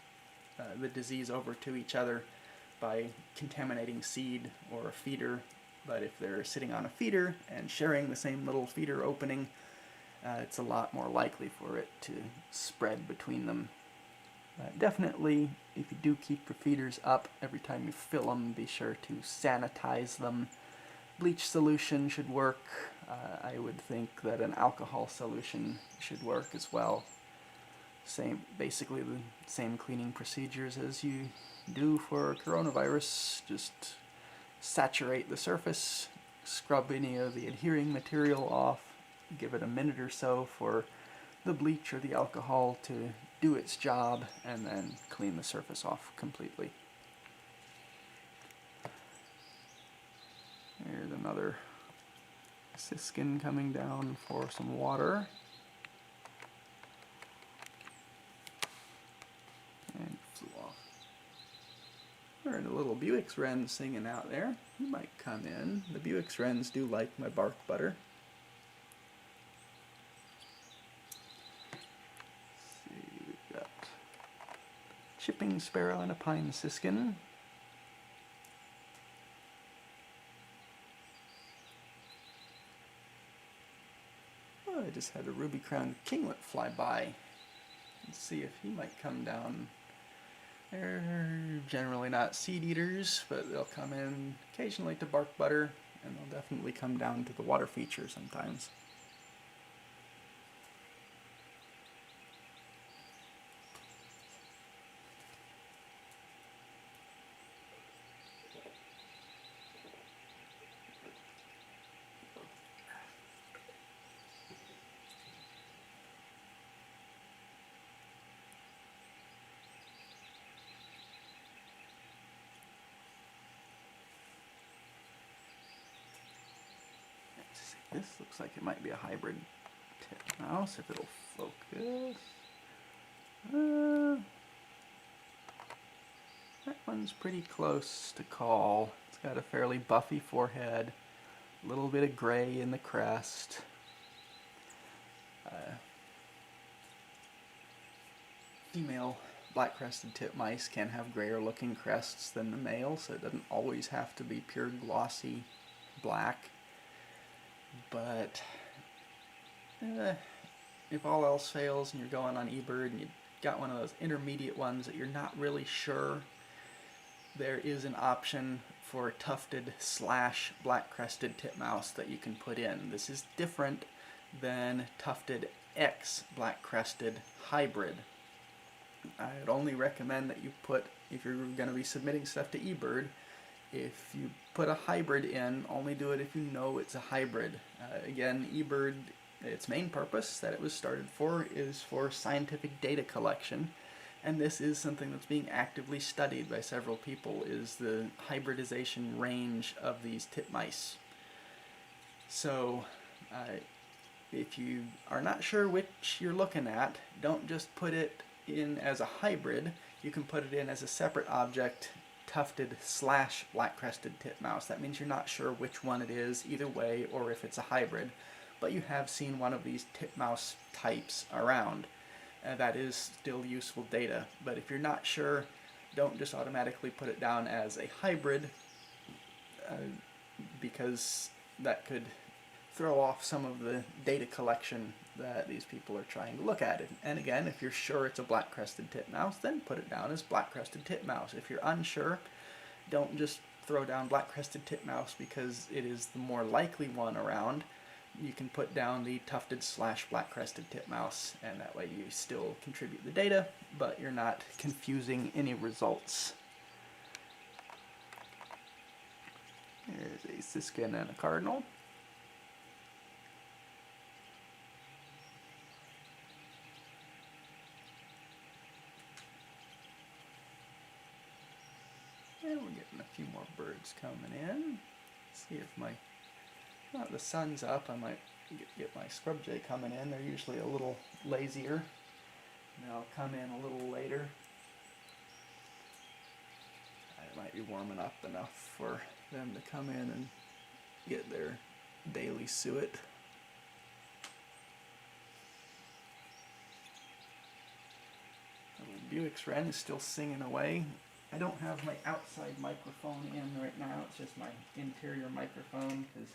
[SPEAKER 1] the disease over to each other by contaminating seed or a feeder. But if they're sitting on a feeder and sharing the same little feeder opening, it's a lot more likely for it to spread between them. Definitely, if you do keep your feeders up, every time you fill them, be sure to sanitize them. Bleach solution should work. I would think that an alcohol solution should work as well. Basically the same cleaning procedures as you do for coronavirus. Just saturate the surface, scrub any of the adhering material off, give it a minute or so for the bleach or the alcohol to do its job, and then clean the surface off completely. Here's another siskin coming down for some water. And flew off. Heard a little Buick's wren singing out there. He might come in. The Buick's wrens do like my bark butter. Chipping sparrow and a pine siskin. Oh, I just had a ruby-crowned kinglet fly by. Let's see if he might come down. They're generally not seed eaters, but they'll come in occasionally to bark butter, and they'll definitely come down to the water feature sometimes. This looks like it might be a hybrid titmouse, if it'll focus. That one's pretty close to call. It's got a fairly buffy forehead, a little bit of gray in the crest. Female black-crested titmice can have grayer looking crests than the male, so it doesn't always have to be pure glossy black. But if all else fails and you're going on Ebird and you got one of those intermediate ones that you're not really sure, there is an option for a tufted / black-crested titmouse that you can put in. This is different than tufted X black-crested hybrid. I would only recommend that you put, if you're going to be submitting stuff to Ebird, if you put a hybrid in, only do it if you know it's a hybrid. Again, Ebird, its main purpose that it was started for is for scientific data collection, and this is something that's being actively studied by several people, is the hybridization range of these titmice. So, if you are not sure which you're looking at, don't just put it in as a hybrid. You can put it in as a separate object, tufted / black-crested titmouse. That means you're not sure which one it is either way, or if it's a hybrid, but you have seen one of these titmouse types around. That is still useful data, but if you're not sure, don't just automatically put it down as a hybrid, because that could throw off some of the data collection that these people are trying to look at. And again, if you're sure it's a black-crested titmouse, then put it down as black-crested titmouse. If you're unsure, don't just throw down black-crested titmouse because it is the more likely one around. You can put down the tufted / black-crested titmouse, and that way you still contribute the data, but you're not confusing any results. There's a Siskin and a Cardinal. And we're getting a few more birds coming in. Let's see if my, well, the sun's up. I might get my scrub jay coming in. They're usually a little lazier. They'll come in a little later. It might be warming up enough for them to come in and get their daily suet. Little Buick's wren is still singing away. I don't have my outside microphone in right now, it's just my interior microphone, because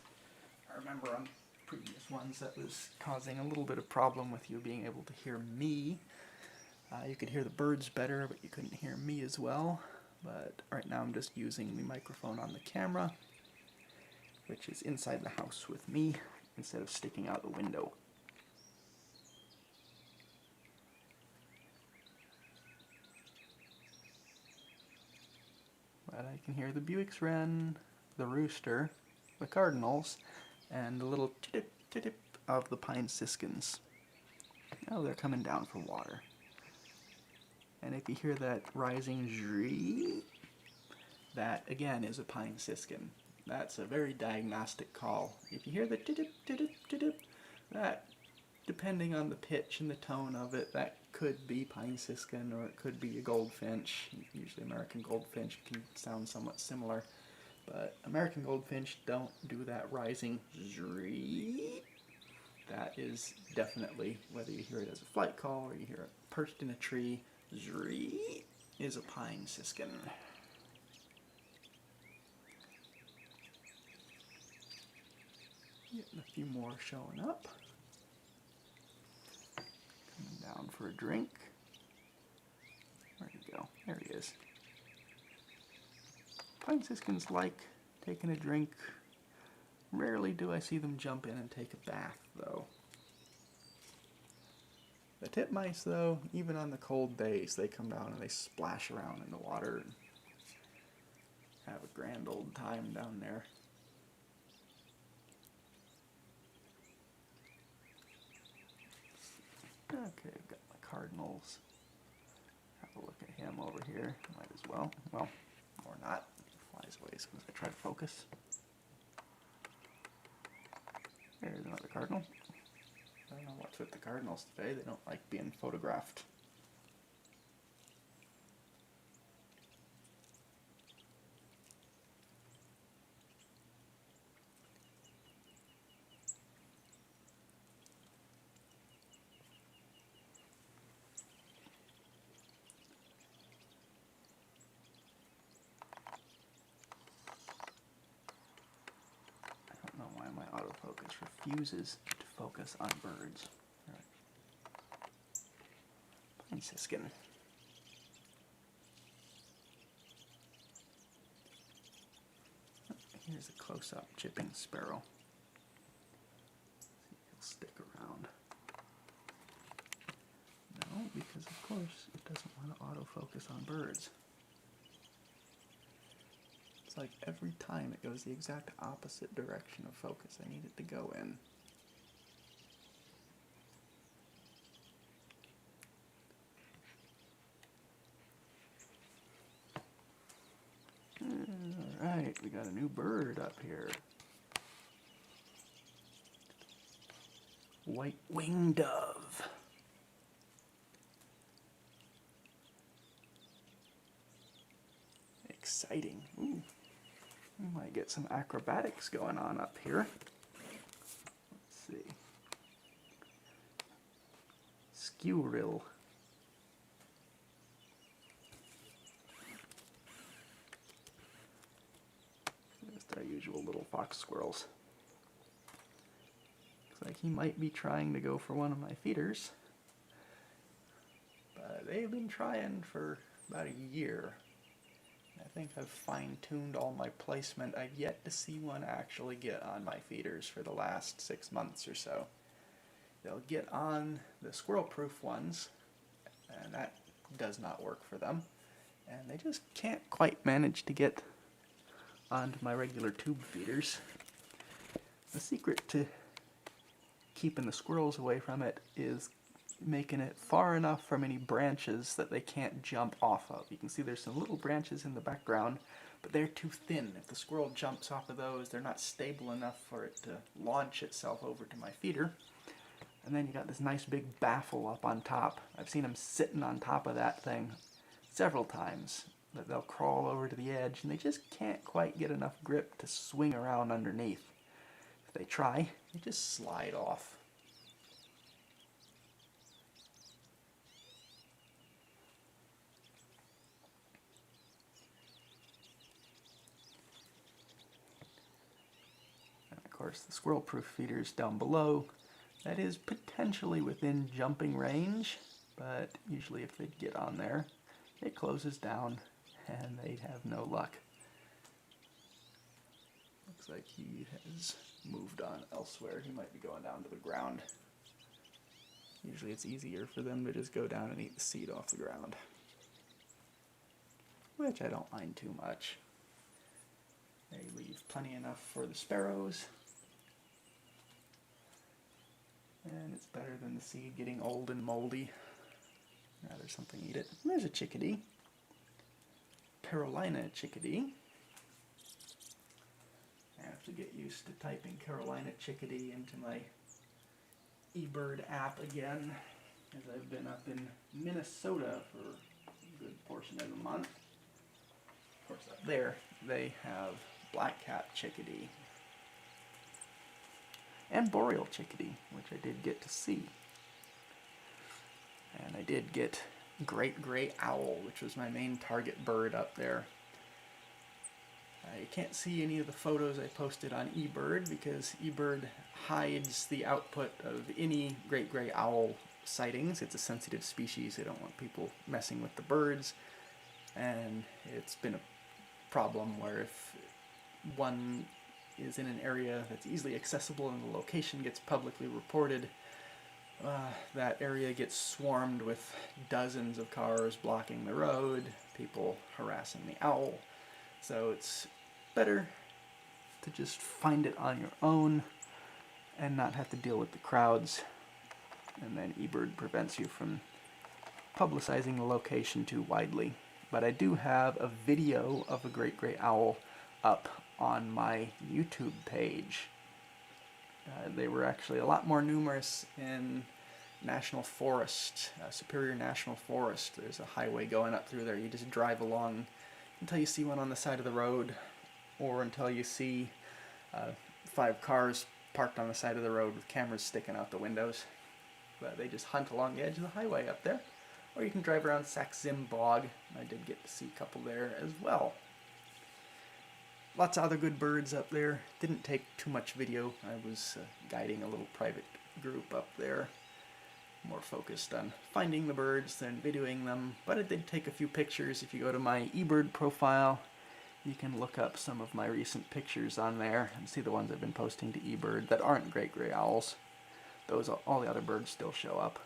[SPEAKER 1] I remember on previous ones that was causing a little bit of problem with you being able to hear me. You could hear the birds better, but you couldn't hear me as well. But right now I'm just using the microphone on the camera, which is inside the house with me, instead of sticking out the window. But I can hear the Buick's wren, the rooster, the Cardinals, and the little chitip chitip of the pine siskins. Oh, they're coming down for water. And if you hear that rising zhree, that again is a pine siskin. That's a very diagnostic call. If you hear the titip titip titip, that, depending on the pitch and the tone of it, that could be pine siskin or it could be a goldfinch. Usually American goldfinch can sound somewhat similar, but American goldfinch don't do that rising zhree. That is definitely, whether you hear it as a flight call or you hear it perched in a tree, zhree is a pine siskin. Getting a few more showing up. Coming down for a drink. Where'd he go? There he is. Pine siskins like taking a drink. Rarely do I see them jump in and take a bath, though. The titmice, though, even on the cold days, they come down and they splash around in the water and have a grand old time down there. Okay, I've got my Cardinals. Have a look at him over here. Might as well. Well, or not. He flies away as soon as I try to focus. There's another Cardinal. I don't know what's with the Cardinals today. They don't like being photographed. I don't know why my autofocus refuses to focus on birds. Right. Pine siskin. Here's a close-up chipping sparrow. See if he'll stick around. No, because of course it doesn't want to autofocus on birds. It's like every time it goes the exact opposite direction of focus I need it to go in. Alright, we got a new bird up here. White-winged dove. Exciting. Ooh. We might get some acrobatics going on up here. Let's see. Squirrel. Just our usual little fox squirrels. Looks like he might be trying to go for one of my feeders. But they've been trying for about a year. I think I've fine-tuned all my placement. I've yet to see one actually get on my feeders for the last 6 months or so. They'll get on the squirrel-proof ones, and that does not work for them. And they just can't quite manage to get onto my regular tube feeders. The secret to keeping the squirrels away from it is making it far enough from any branches that they can't jump off of. You can see there's some little branches in the background, but they're too thin. If the squirrel jumps off of those, they're not stable enough for it to launch itself over to my feeder. And then you got this nice big baffle up on top. I've seen them sitting on top of that thing several times, that they'll crawl over to the edge, and they just can't quite get enough grip to swing around underneath. If they try, they just slide off. Of course, the squirrel-proof feeders down below, that is potentially within jumping range, but usually if they get on there, it closes down and they'd have no luck. Looks like he has moved on elsewhere. He might be going down to the ground. Usually it's easier for them to just go down and eat the seed off the ground, which I don't mind too much. They leave plenty enough for the sparrows. And it's better than the seed getting old and moldy. Now there's something to eat it. And there's a chickadee. Carolina chickadee. I have to get used to typing Carolina chickadee into my Ebird app again, as I've been up in Minnesota for a good portion of the month. Of course, up there they have black-cap chickadee. And boreal chickadee, which I did get to see. And I did get great gray owl, which was my main target bird up there. I can't see any of the photos I posted on Ebird because Ebird hides the output of any great gray owl sightings. It's a sensitive species. They don't want people messing with the birds. And it's been a problem where if one is in an area that's easily accessible and the location gets publicly reported, that area gets swarmed with dozens of cars blocking the road, people harassing the owl. So it's better to just find it on your own and not have to deal with the crowds. And then Ebird prevents you from publicizing the location too widely. But I do have a video of a great gray owl up on my YouTube page. They were actually a lot more numerous in National Forest, Superior National Forest. There's a highway going up through there. You just drive along until you see one on the side of the road, or until you see 5 cars parked on the side of the road with cameras sticking out the windows. But they just hunt along the edge of the highway up there. Or you can drive around Sax-Zim Bog. I did get to see a couple there as well. Lots of other good birds up there. Didn't take too much video. I was guiding a little private group up there, more focused on finding the birds than videoing them, but I did take a few pictures. If you go to my Ebird profile, you can look up some of my recent pictures on there and see the ones I've been posting to Ebird that aren't great gray owls. Those, all the other birds still show up.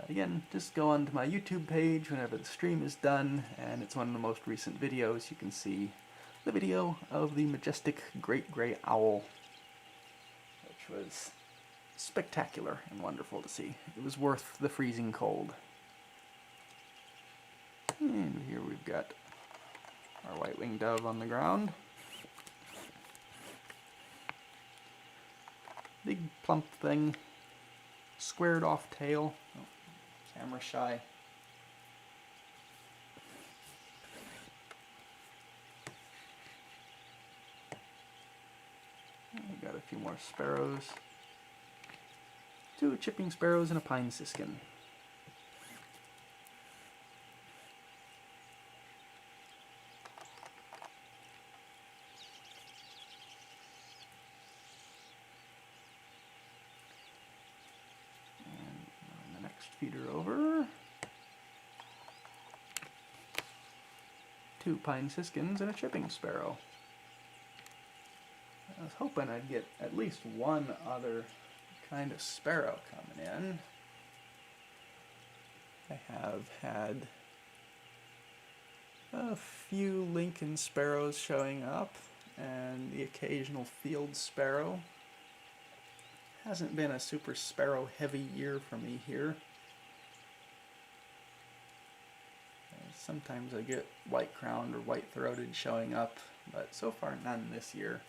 [SPEAKER 1] Again, just go onto my YouTube page whenever the stream is done, and it's one of the most recent videos. You can see the video of the majestic great gray owl, which was spectacular and wonderful to see. It was worth the freezing cold. And here we've got our white-winged dove on the ground. Big plump thing, squared off tail. Oh, camera shy. We've got a few more sparrows. 2 chipping sparrows and a pine siskin. And on the next feeder over, 2 pine siskins and a chipping sparrow. I was hoping I'd get at least one other kind of sparrow coming in. I have had a few Lincoln Sparrows showing up, and the occasional field sparrow. Hasn't been a super sparrow heavy year for me here. Sometimes I get white-crowned or white-throated showing up, but so far none this year.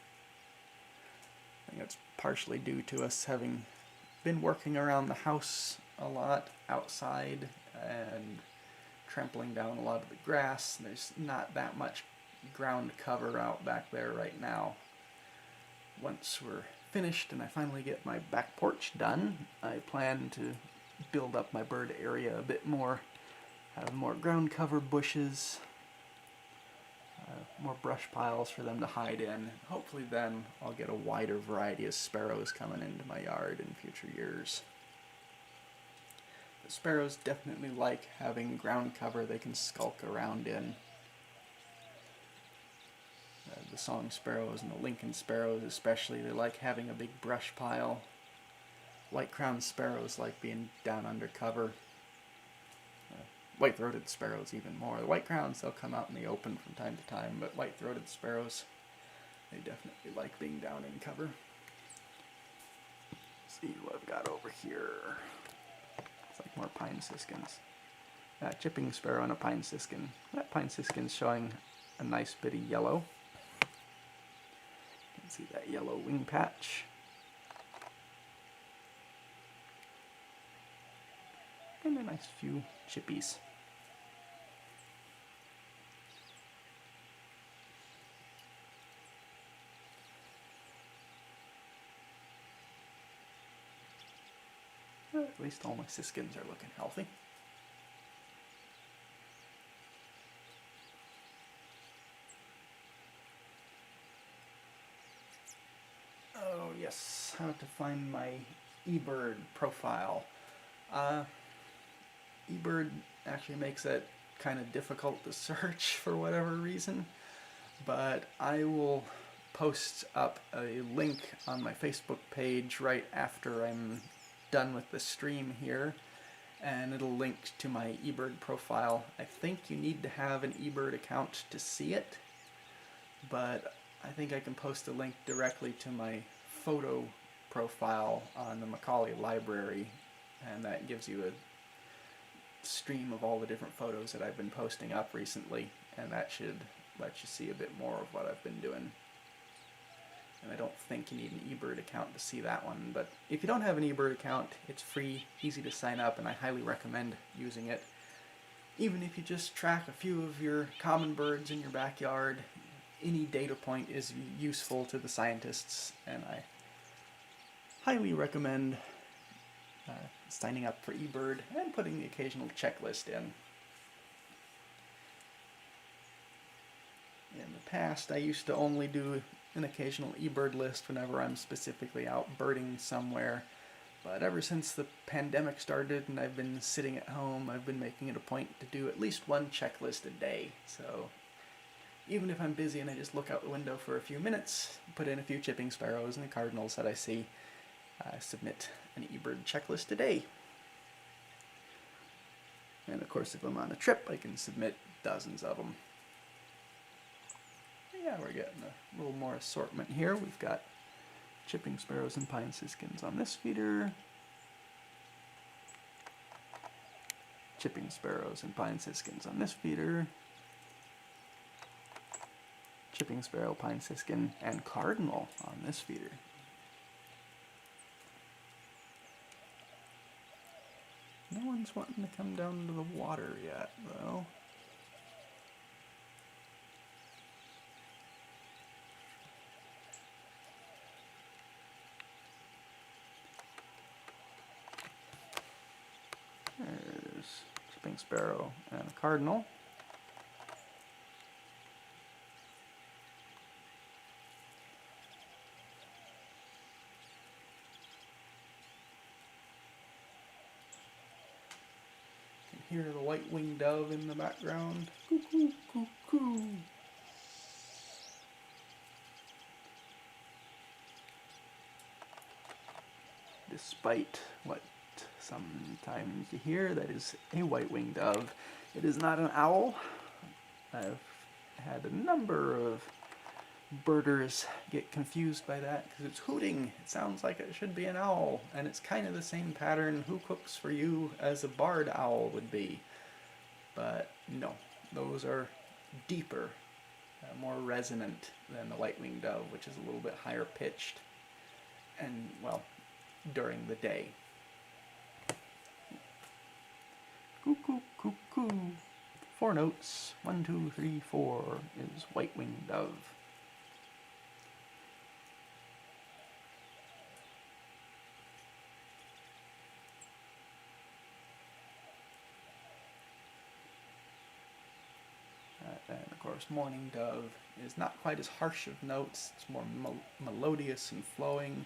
[SPEAKER 1] I think it's partially due to us having been working around the house a lot outside and trampling down a lot of the grass. There's not that much ground cover out back there right now. Once we're finished and I finally get my back porch done, I plan to build up my bird area a bit more, have more ground cover bushes, more brush piles for them to hide in. Hopefully then I'll get a wider variety of sparrows coming into my yard in future years. The sparrows definitely like having ground cover they can skulk around in. The song sparrows and the Lincoln Sparrows especially, they like having a big brush pile. White-crowned sparrows like being down under cover. White-throated sparrows even more. The white-crowns, they'll come out in the open from time to time, but white-throated sparrows, they definitely like being down in cover. Let's see what I've got over here. It's like more pine siskins. Chipping sparrow and a pine siskin. That pine siskin's showing a nice bit of yellow. You can see that yellow wing patch. And a nice few chippies. At least all my siskins are looking healthy. Oh yes, how to find my Ebird profile. Ebird actually makes it kind of difficult to search for whatever reason, but I will post up a link on my Facebook page right after I'm done with the stream here, and it'll link to my Ebird profile. I think you need to have an Ebird account to see it, but I think I can post a link directly to my photo profile on the Macaulay library, and that gives you a stream of all the different photos that I've been posting up recently, and that should let you see a bit more of what I've been doing. And I don't think you need an Ebird account to see that one, but if you don't have an Ebird account, it's free, easy to sign up, and I highly recommend using it. Even if you just track a few of your common birds in your backyard, any data point is useful to the scientists, and I highly recommend signing up for Ebird and putting the occasional checklist in. In the past, I used to only do an occasional Ebird list whenever I'm specifically out birding somewhere, but ever since the pandemic started and I've been sitting at home, I've been making it a point to do at least one checklist a day. So even if I'm busy and I just look out the window for a few minutes, put in a few chipping sparrows and the cardinals that I see, submit an Ebird checklist a day. And of course, if I'm on a trip, I can submit dozens of them. Yeah, we're getting a little more assortment here. We've got chipping sparrows and pine siskins on this feeder. Chipping sparrows and pine siskins on this feeder. Chipping sparrow, pine siskin, and cardinal on this feeder. No one's wanting to come down to the water yet, though. There's chipping sparrow and a cardinal. You can hear the white-winged dove in the background. Cuckoo, cuckoo. Cuckoo. Despite what sometimes you hear, that is a white-winged dove. It is not an owl. I've had a number of birders get confused by that because it's hooting. It sounds like it should be an owl, and it's kind of the same pattern, who cooks for you, as a barred owl would be. But no, those are deeper, more resonant than the white-winged dove, which is a little bit higher pitched, and, well, during the day. Cuckoo, cuckoo. 4 notes. 1, 2, 3, 4 is white-winged dove. And of course, mourning dove is not quite as harsh of notes. It's more melodious and flowing.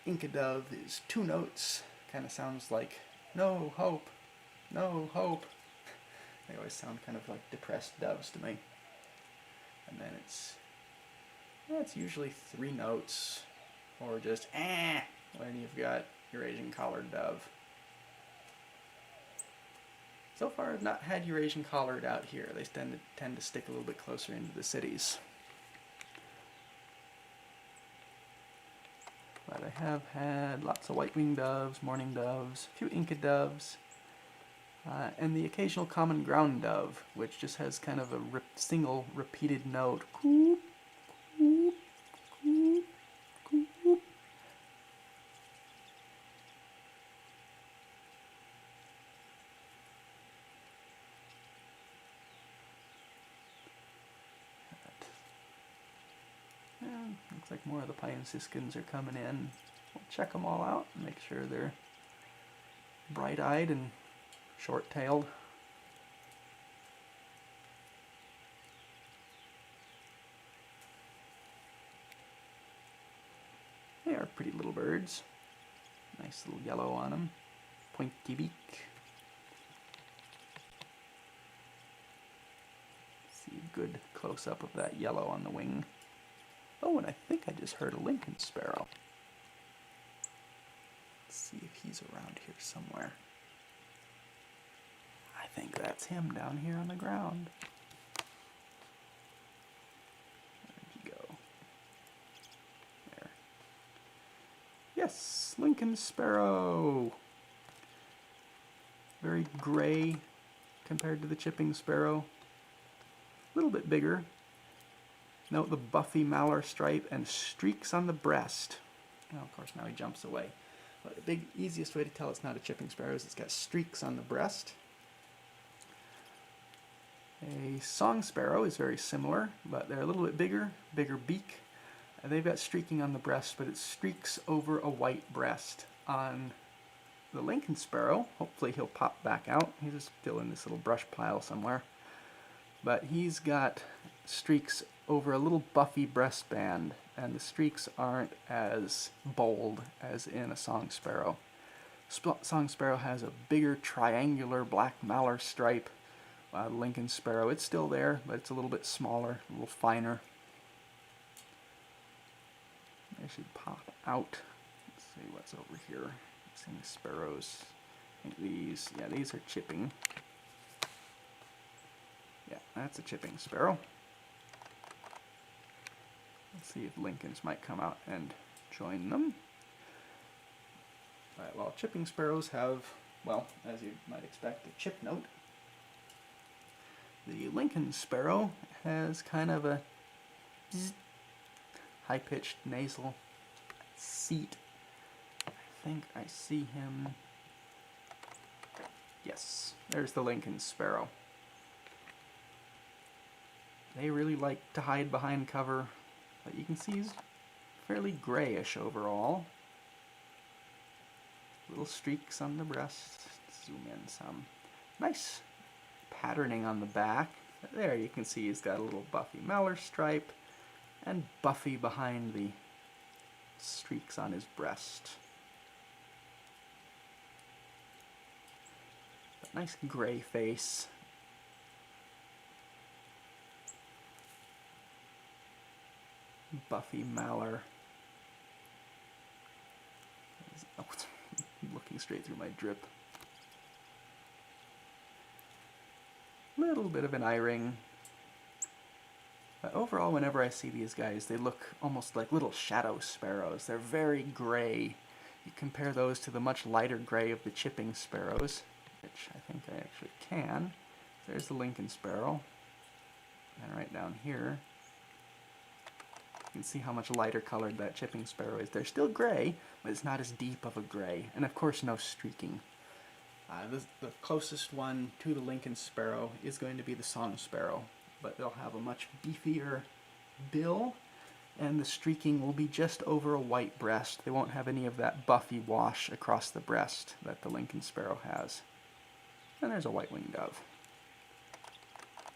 [SPEAKER 1] Inca Dove is 2 notes. Kind of sounds like no hope, no hope. They always sound kind of like depressed doves to me. And then it's usually 3 notes, or just when you've got Eurasian collared dove. So far, I've not had Eurasian collared out here. They tend to stick a little bit closer into the cities. But I have had lots of white-winged doves, mourning doves, a few Inca doves, and the occasional common ground dove, which just has kind of a single repeated note. Coop, coop, coop, coop. Looks like more of the pine siskins are coming in. We'll check them all out and make sure they're bright-eyed and short-tailed. They are pretty little birds. Nice little yellow on them. Pointy beak. See a good close-up of that yellow on the wing. Oh, and I think I just heard a Lincoln Sparrow. Let's see if he's around here somewhere. I think that's him down here on the ground. Where'd you go? There. Yes, Lincoln Sparrow. Very gray compared to the chipping sparrow. A little bit bigger. Note the buffy malar stripe and streaks on the breast. Well, of course, now he jumps away. But the easiest way to tell it's not a chipping sparrow is it's got streaks on the breast. A song sparrow is very similar, but they're a little bit bigger beak. They've got streaking on the breast, but it streaks over a white breast. On the Lincoln Sparrow, hopefully he'll pop back out. He's still in this little brush pile somewhere. But he's got streaks over a little buffy breastband, and the streaks aren't as bold as in a song sparrow. Song sparrow has a bigger triangular black malar stripe. Lincoln Sparrow, it's still there, but it's a little bit smaller, a little finer. They should pop out. Let's see what's over here. See the sparrows. I think these are chipping. Yeah, that's a chipping sparrow. Let's see if Lincolns might come out and join them. Alright, well, chipping sparrows have, well, as you might expect, a chip note. The Lincoln Sparrow has kind of a high-pitched nasal seat. I think I see him. Yes, there's the Lincoln Sparrow. They really like to hide behind cover, but you can see he's fairly grayish overall. Little streaks on the breast. Zoom in some. Nice patterning on the back. There you can see he's got a little buffy malar stripe and buffy behind the streaks on his breast. But nice gray face. buffy mallard. Oh, I'm looking straight through my drip. Little bit of an eye-ring. Overall, whenever I see these guys, they look almost like little shadow sparrows. They're very gray. You compare those to the much lighter gray of the chipping sparrows, which I think I actually can. There's the Lincoln Sparrow. And right down here, you can see how much lighter colored that chipping sparrow is. They're still gray, but it's not as deep of a gray. And of course, no streaking. The closest one to the Lincoln Sparrow is going to be the Song Sparrow, but they'll have a much beefier bill, and the streaking will be just over a white breast. They won't have any of that buffy wash across the breast that the Lincoln Sparrow has. And there's a white-winged dove.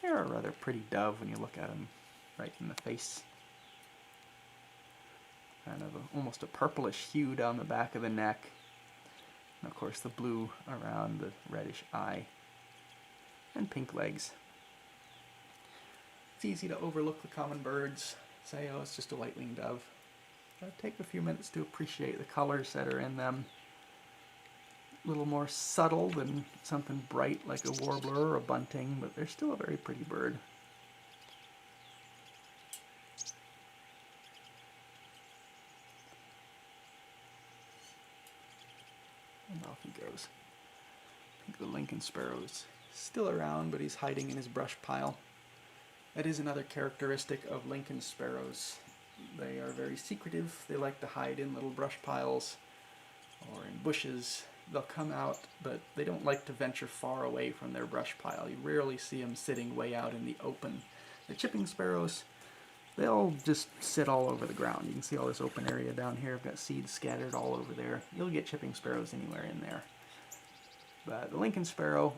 [SPEAKER 1] They're a rather pretty dove when you look at them right in the face. Kind of almost a purplish hue down the back of the neck. And of course the blue around the reddish eye. And pink legs. It's easy to overlook the common birds. Say, oh, it's just a white-winged dove. Take a few minutes to appreciate the colors that are in them. A little more subtle than something bright like a warbler or a bunting, but they're still a very pretty bird. And off he goes. I think the Lincoln Sparrow is still around, but he's hiding in his brush pile. That is another characteristic of Lincoln Sparrows. They are very secretive. They like to hide in little brush piles or in bushes. They'll come out, but they don't like to venture far away from their brush pile. You rarely see them sitting way out in the open. The chipping sparrows, they'll just sit all over the ground. You can see all this open area down here. I've got seeds scattered all over there. You'll get chipping sparrows anywhere in there. But the Lincoln Sparrow,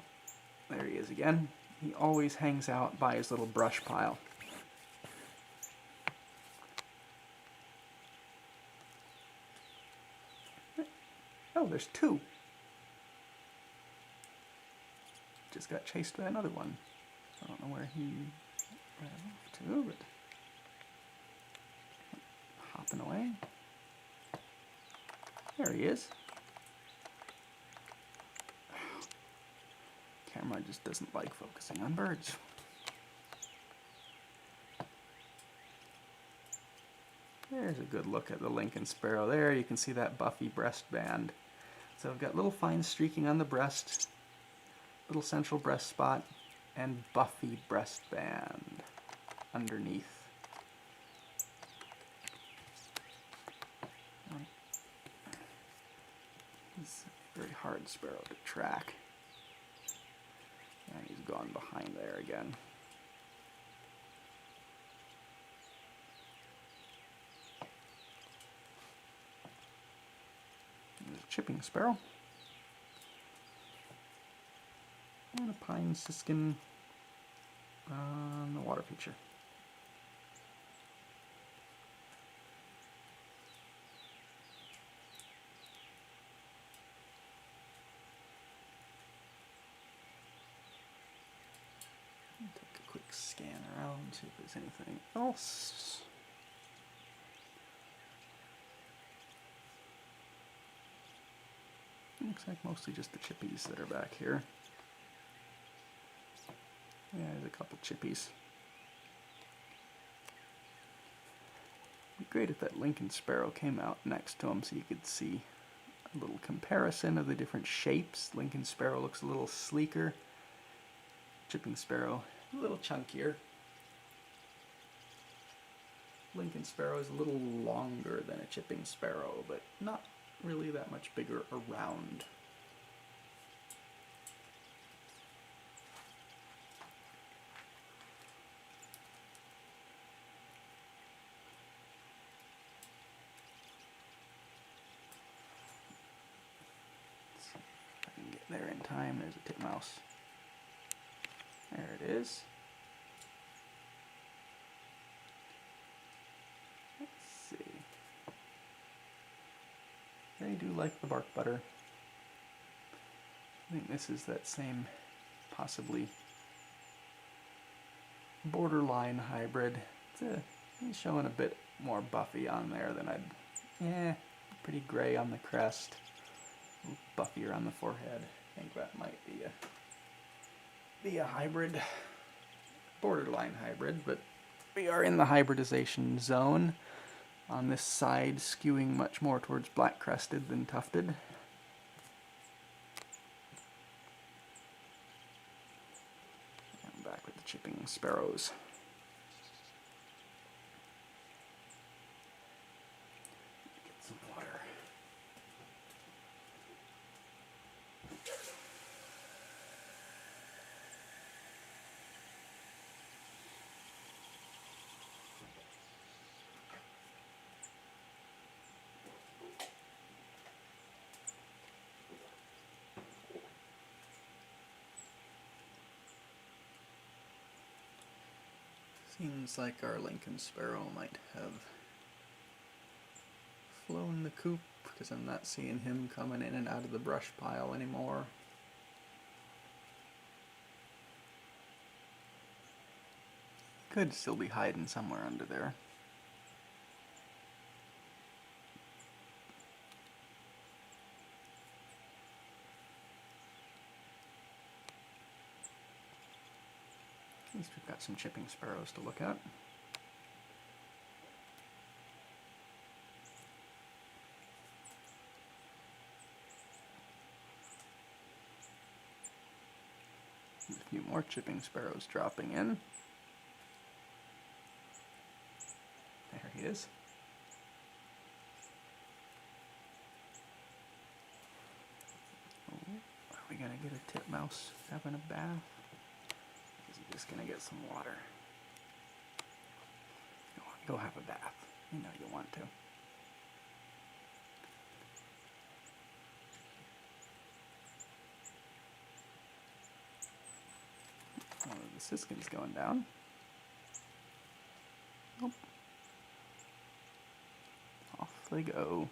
[SPEAKER 1] there he is again. He always hangs out by his little brush pile. Oh, there's two. Just got chased by another one. I don't know where he ran off to, but hopping away. There he is. Camera just doesn't like focusing on birds. There's a good look at the Lincoln Sparrow there. You can see that buffy breast band. So I've got little fine streaking on the breast, little central breast spot, and buffy breast band underneath. It's a very hard sparrow to track. And he's gone behind there again. There's a chipping sparrow. And a pine siskin on the water feature. Take a quick scan around, see if there's anything else. Looks like mostly just the chippies that are back here. Yeah, there's a couple chippies. It'd be great if that Lincoln Sparrow came out next to him so you could see a little comparison of the different shapes. Lincoln Sparrow looks a little sleeker. Chipping Sparrow a little chunkier. Lincoln Sparrow is a little longer than a chipping sparrow, but not really that much bigger around. Let's see if I can get there in time. There's a titmouse. There it is. Let's see. They do like the bark butter. I think this is that same, possibly borderline hybrid. He's showing a bit more buffy on there than pretty gray on the crest, a little buffier on the forehead. I think that might be a hybrid, borderline hybrid, but we are in the hybridization zone. On this side, skewing much more towards black crested than tufted. And back with the chipping sparrows. Get some water. Seems like our Lincoln Sparrow might have flown the coop, because I'm not seeing him coming in and out of the brush pile anymore. Could still be hiding somewhere under there. At least we've got some chipping sparrows to look at. There's a few more chipping sparrows dropping in. There he is. Oh, are we gonna get a titmouse having a bath? Is he just gonna get some water? Go have a bath. You know you want to. Oh, the Siskins going down. Oh. Off they go.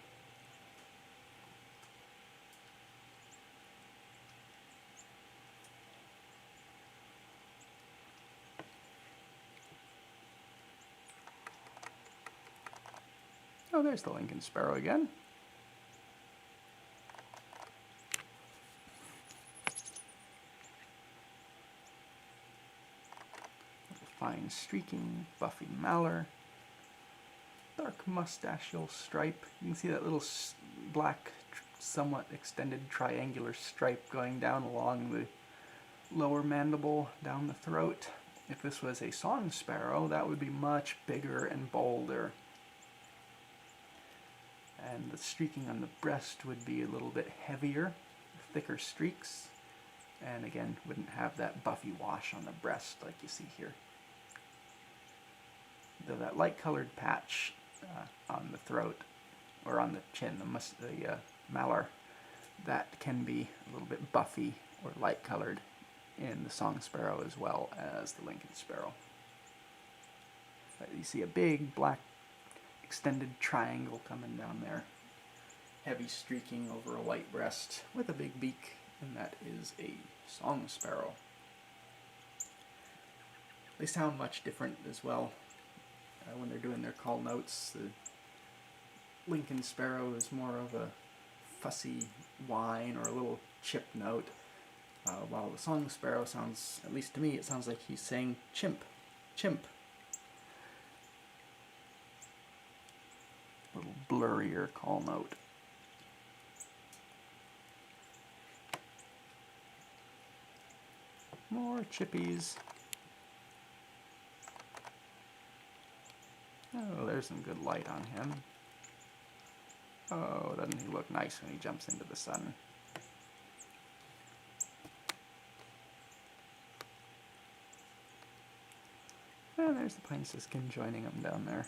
[SPEAKER 1] Oh, there's the Lincoln Sparrow again. Fine streaking, buffy mallard, dark mustachial stripe. You can see that little black, somewhat extended triangular stripe going down along the lower mandible, down the throat. If this was a song sparrow, that would be much bigger and bolder. And the streaking on the breast would be a little bit heavier, thicker streaks, and again, wouldn't have that buffy wash on the breast like you see here. Though that light-colored patch on the throat, or on the chin, the malar, that can be a little bit buffy or light-colored in the song sparrow as well as the Lincoln Sparrow. You see a big black extended triangle coming down there. Heavy streaking over a white breast with a big beak, and that is a song sparrow. They sound much different as well when they're doing their call notes. The Lincoln Sparrow is more of a fussy whine or a little chip note, while the song sparrow sounds, at least to me, it sounds like he's saying chimp, chimp. A little blurrier call note. More chippies. Oh, there's some good light on him. Oh, doesn't he look nice when he jumps into the sun? And there's the pine siskin joining him down there.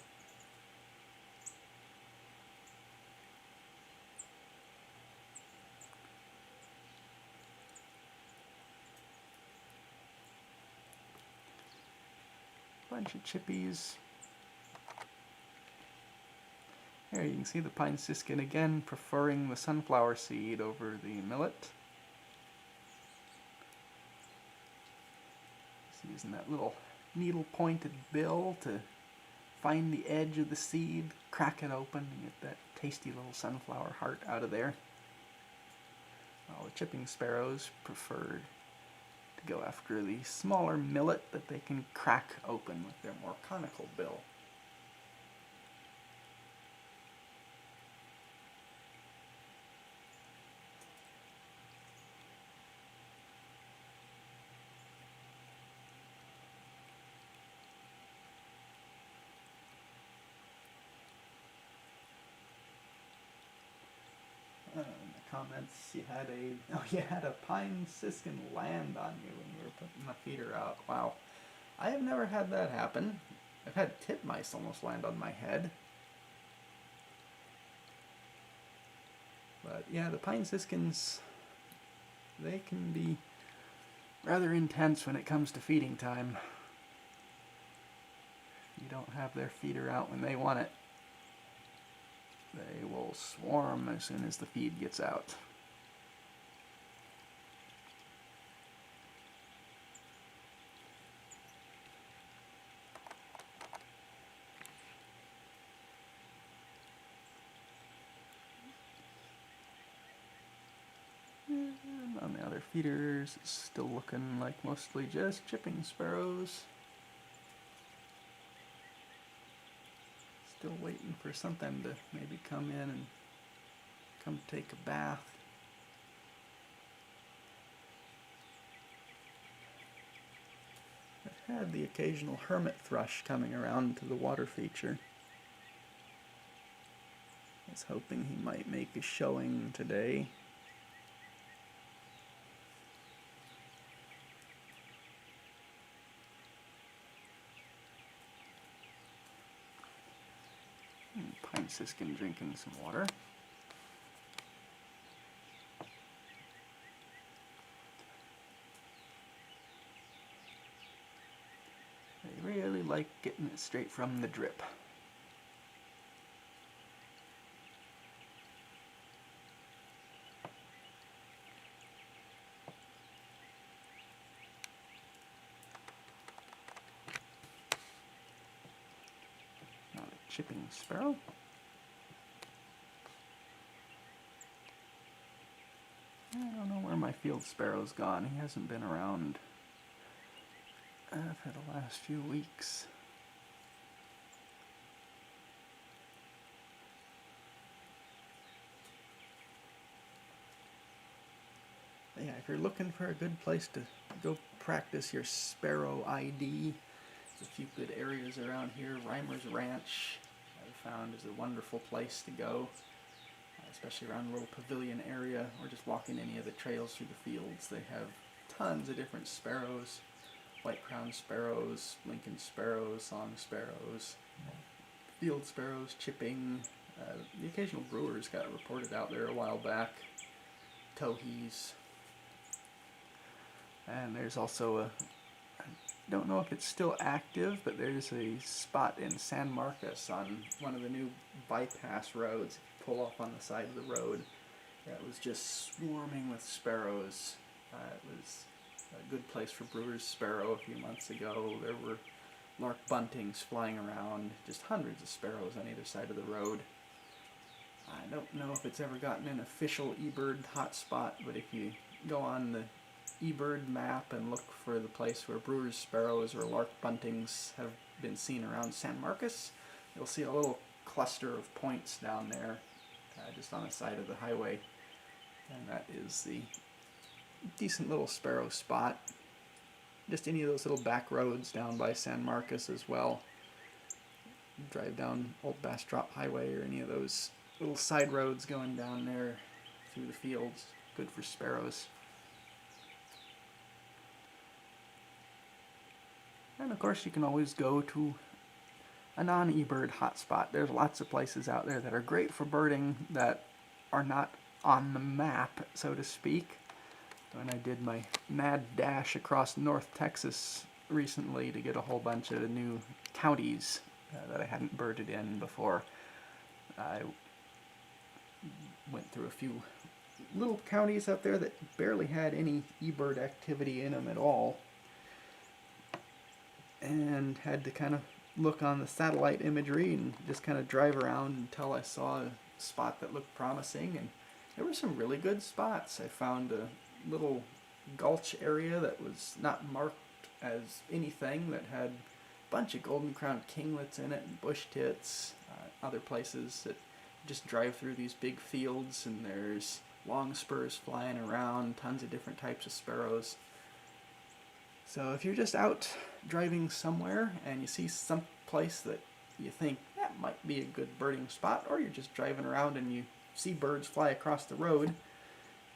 [SPEAKER 1] Bunch of chippies. There you can see the pine siskin again preferring the sunflower seed over the millet. He's using that little needle-pointed bill to find the edge of the seed, crack it open, and get that tasty little sunflower heart out of there. Well, the chipping sparrows preferred to go after the smaller millet that they can crack open with their more conical bill. In the comments, you had a pine siskin land on you when you were putting the feeder out. Wow, I have never had that happen. I've had titmice almost land on my head. But yeah, the pine siskins, they can be rather intense when it comes to feeding time. If you don't have their feeder out when they want it, they will swarm as soon as the feed gets out. And on the other feeders, it's still looking like mostly just chipping sparrows. Still waiting for something to maybe come in and come take a bath. I've had the occasional hermit thrush coming around to the water feature. I was hoping he might make a showing today. Pine siskin drinking some water. They really like getting it straight from the drip. Now the chipping sparrow. I don't know where my field sparrow's gone. He hasn't been around for the last few weeks. But yeah, if you're looking for a good place to go practice your sparrow ID, there's a few good areas around here. Reimer's Ranch, I've found, is a wonderful place to go. Especially around the little pavilion area, or just walking any of the trails through the fields. They have tons of different sparrows, white-crowned sparrows, Lincoln sparrows, song sparrows, field sparrows, chipping. The occasional brewers got reported out there a while back, towhees. And there's also I don't know if it's still active, but there's a spot in San Marcos on one of the new bypass roads. Pull off on the side of the road that was just swarming with sparrows. It was a good place for Brewers Sparrow a few months ago. There were lark buntings flying around, just hundreds of sparrows on either side of the road. I don't know if it's ever gotten an official Ebird hotspot, but if you go on the Ebird map and look for the place where Brewers Sparrows or lark buntings have been seen around San Marcos, you'll see a little cluster of points down there just on the side of the highway, and that is the decent little sparrow spot. Just any of those little back roads down by San Marcos as well. Drive down Old Bastrop Highway or any of those little side roads going down there through the fields. Good for sparrows. And of course you can always go to a non-Ebird hotspot. There's lots of places out there that are great for birding that are not on the map, so to speak. When I did my mad dash across North Texas recently to get a whole bunch of new counties that I hadn't birded in before, I went through a few little counties up there that barely had any Ebird activity in them at all, and had to kind of look on the satellite imagery and just kind of drive around until I saw a spot that looked promising, and there were some really good spots. I found a little gulch area that was not marked as anything, that had a bunch of golden crowned kinglets in it and bush tits. Other places that just drive through these big fields and there's long spurs flying around, tons of different types of sparrows. So if you're just out driving somewhere and you see some place that you think that might be a good birding spot, or you're just driving around and you see birds fly across the road,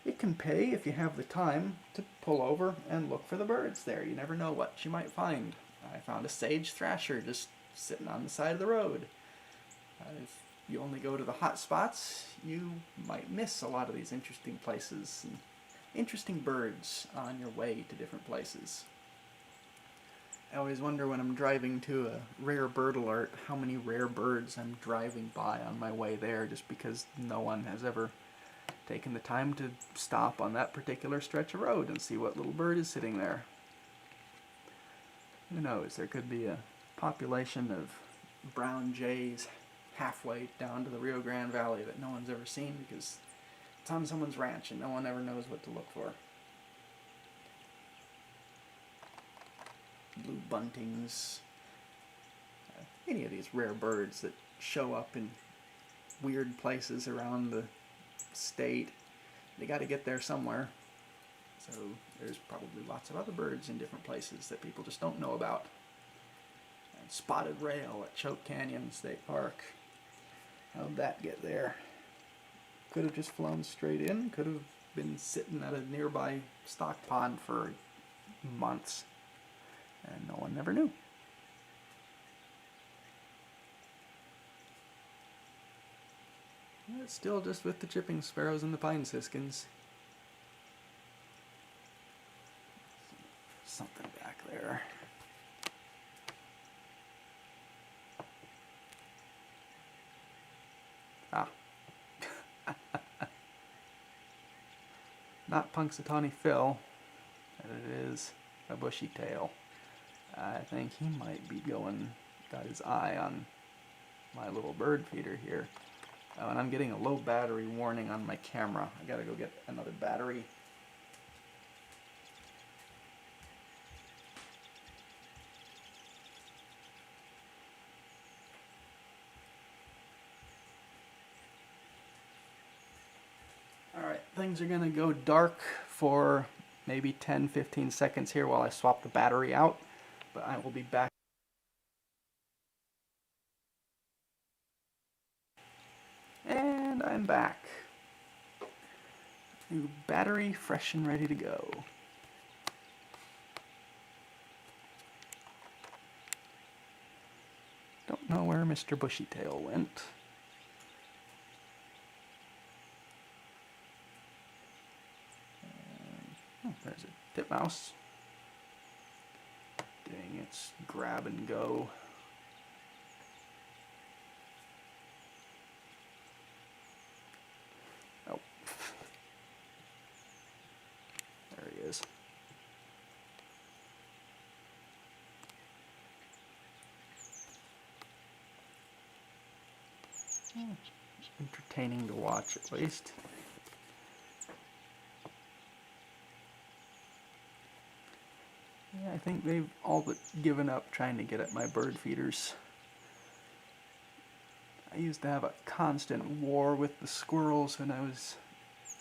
[SPEAKER 1] it can pay, if you have the time, to pull over and look for the birds there. You never know what you might find. I found a sage thrasher just sitting on the side of the road. If you only go to the hot spots, you might miss a lot of these interesting places and interesting birds on your way to different places. I always wonder when I'm driving to a rare bird alert how many rare birds I'm driving by on my way there, just because no one has ever taken the time to stop on that particular stretch of road and see what little bird is sitting there. Who knows, there could be a population of brown jays halfway down to the Rio Grande Valley that no one's ever seen because it's on someone's ranch and no one ever knows what to look for. Blue buntings, any of these rare birds that show up in weird places around the state, they got to get there somewhere. So there's probably lots of other birds in different places that people just don't know about. And spotted rail at Choke Canyon State Park. How'd that get there? Could have just flown straight in, could have been sitting at a nearby stock pond for months, and no one ever knew. It's still just with the chipping sparrows and the pine siskins. Something back there. Ah. Not Punxsutawney Phil, but it is a bushy tail. I think he might be got his eye on my little bird feeder here. Oh, and I'm getting a low battery warning on my camera. I gotta go get another battery. Alright, things are gonna go dark for maybe 10-15 seconds here while I swap the battery out, but I will be back. And I'm back. New battery, fresh and ready to go. Don't know where Mr. Bushytail went. Oh, there's a titmouse. Doing its grab and go. Oh. There he is. Entertaining to watch, at least. Yeah, I think they've all but given up trying to get at my bird feeders. I used to have a constant war with the squirrels when I was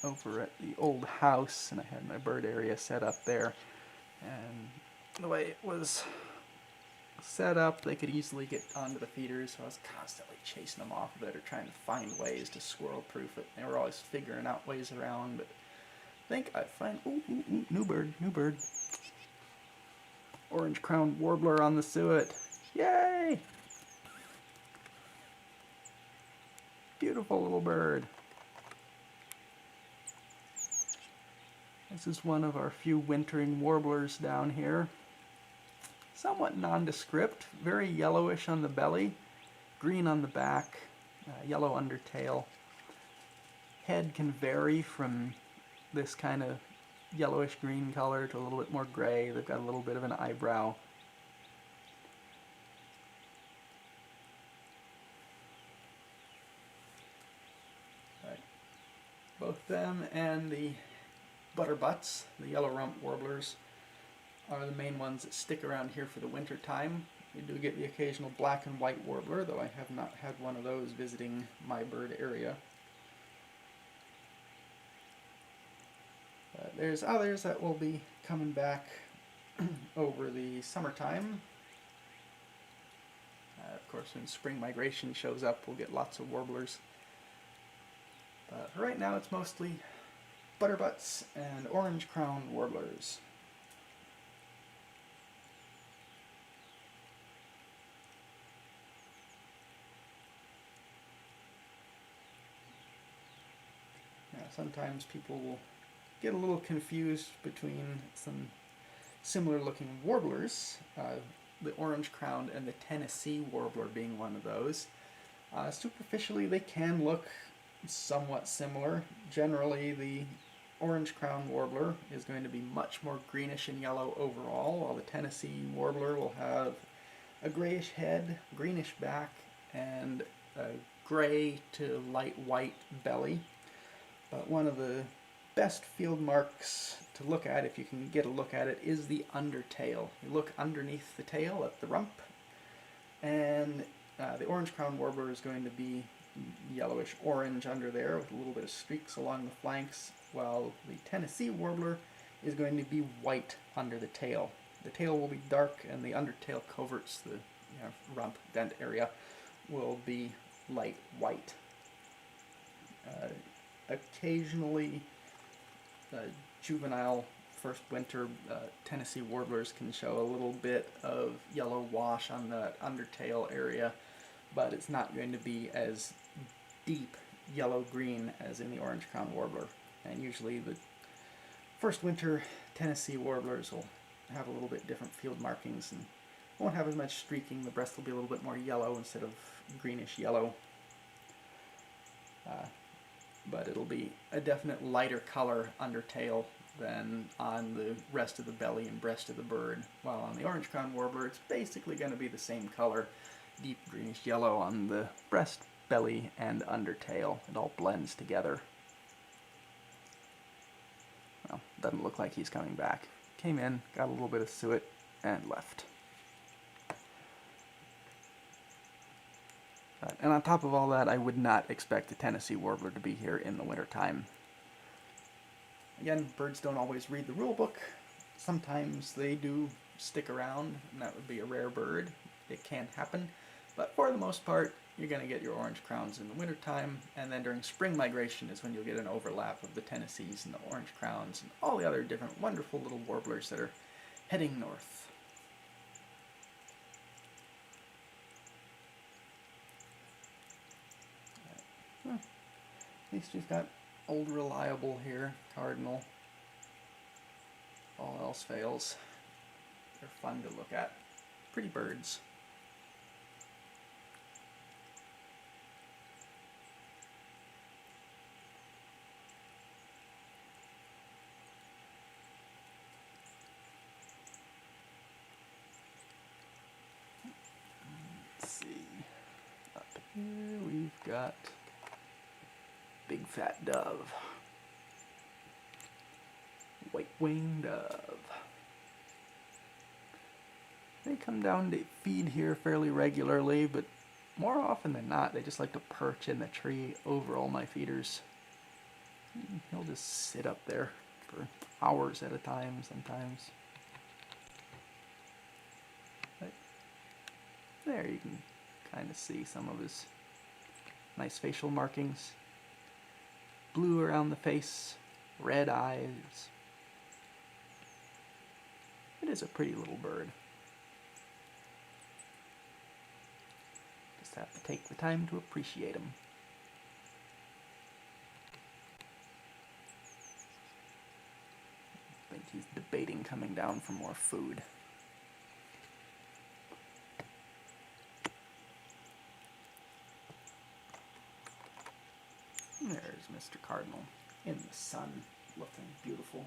[SPEAKER 1] over at the old house, and I had my bird area set up there. And the way it was set up, they could easily get onto the feeders, so I was constantly chasing them off of it or trying to find ways to squirrel-proof it. They were always figuring out ways around, but I think I find... Ooh, new bird, new bird. Orange-crowned warbler on the suet. Yay! Beautiful little bird. This is one of our few wintering warblers down here. Somewhat nondescript, very yellowish on the belly, green on the back, yellow undertail. Head can vary from this kind of yellowish green color to a little bit more gray. They've got a little bit of an eyebrow. Them and the butterbutts, the yellow rump warblers, are the main ones that stick around here for the winter time. We do get the occasional black and white warbler, though I have not had one of those visiting my bird area. There's others that will be coming back over the summertime. Of course, when spring migration shows up, we'll get lots of warblers. But right now it's mostly butterbutts and orange-crowned warblers. Now, sometimes people will get a little confused between some similar-looking warblers, the orange-crowned and the Tennessee warbler being one of those. Superficially, they can look somewhat similar. Generally, the orange-crowned warbler is going to be much more greenish and yellow overall, while the Tennessee warbler will have a grayish head, greenish back, and a gray to light white belly. But one of the best field marks to look at, if you can get a look at it, is the undertail. You look underneath the tail at the rump, and the orange-crowned warbler is going to be yellowish orange under there with a little bit of streaks along the flanks, while the Tennessee warbler is going to be white under the tail. The tail will be dark, and the undertail coverts, the rump dent area, will be light white. Occasionally, juvenile first winter Tennessee warblers can show a little bit of yellow wash on the undertail area, but it's not going to be as deep yellow-green as in the orange-crowned warbler. And usually the first winter Tennessee warblers will have a little bit different field markings and won't have as much streaking. The breast will be a little bit more yellow instead of greenish yellow. But it'll be a definite lighter color undertail than on the rest of the belly and breast of the bird. While on the orange-crowned warbler, it's basically going to be the same color, deep greenish yellow on the breast, belly, and undertail. It all blends together. Well, doesn't look like he's coming back. Came in, got a little bit of suet, and left. And on top of all that, I would not expect the Tennessee warbler to be here in the wintertime. Again, birds don't always read the rule book. Sometimes they do stick around, and that would be a rare bird. It can happen. But for the most part, you're going to get your orange crowns in the wintertime, and then during spring migration is when you'll get an overlap of the Tennessees and the orange crowns and all the other different wonderful little warblers that are heading north. At least we've got old reliable here, Cardinal. All else fails. They're fun to look at. Pretty birds. Let's see. Up here we've got big fat dove. White-winged dove. They come down to feed here fairly regularly, but more often than not, they just like to perch in the tree over all my feeders. He'll just sit up there for hours at a time sometimes. But there you can kind of see some of his nice facial markings. Blue around the face, red eyes. It is a pretty little bird. Just have to take the time to appreciate him. I think he's debating coming down for more food. There's Mr. Cardinal in the sun, looking beautiful.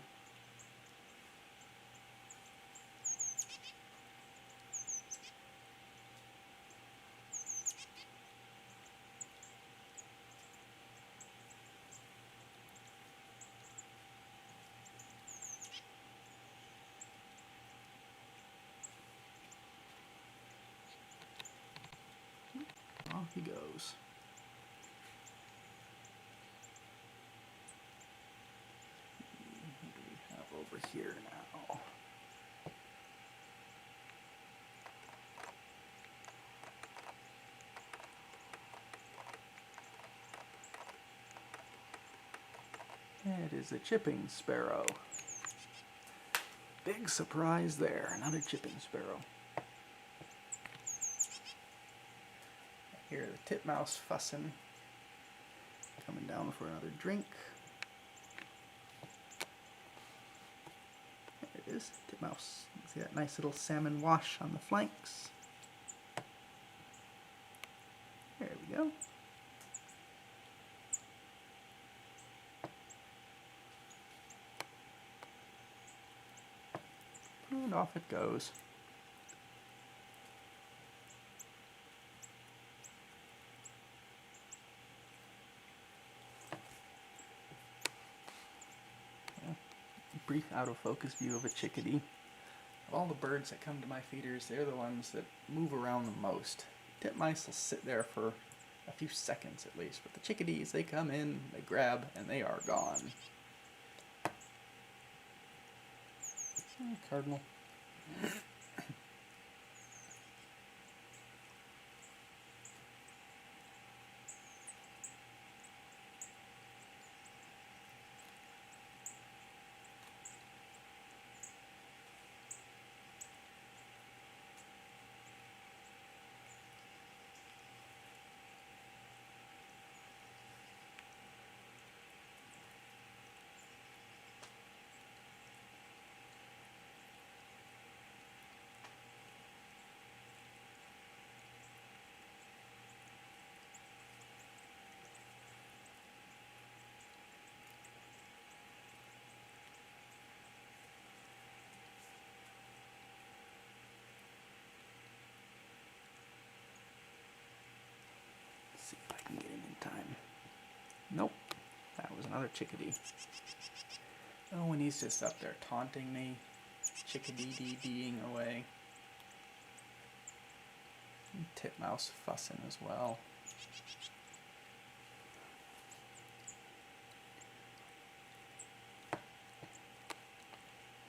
[SPEAKER 1] here now. It is a chipping sparrow. Big surprise there, another chipping sparrow. I hear the titmouse fussing, coming down for another drink. There it is, titmouse. See that nice little salmon wash on the flanks. There we go. And off it goes. Brief out of focus view of a chickadee. Of all the birds that come to my feeders, they're the ones that move around the most. Titmice will sit there for a few seconds at least, but the chickadees, they come in, they grab, and they are gone. Cardinal. See if I can get him in time. Nope, that was another chickadee. Oh, and he's just up there taunting me, chickadee-dee-deeing away. And titmouse fussing as well.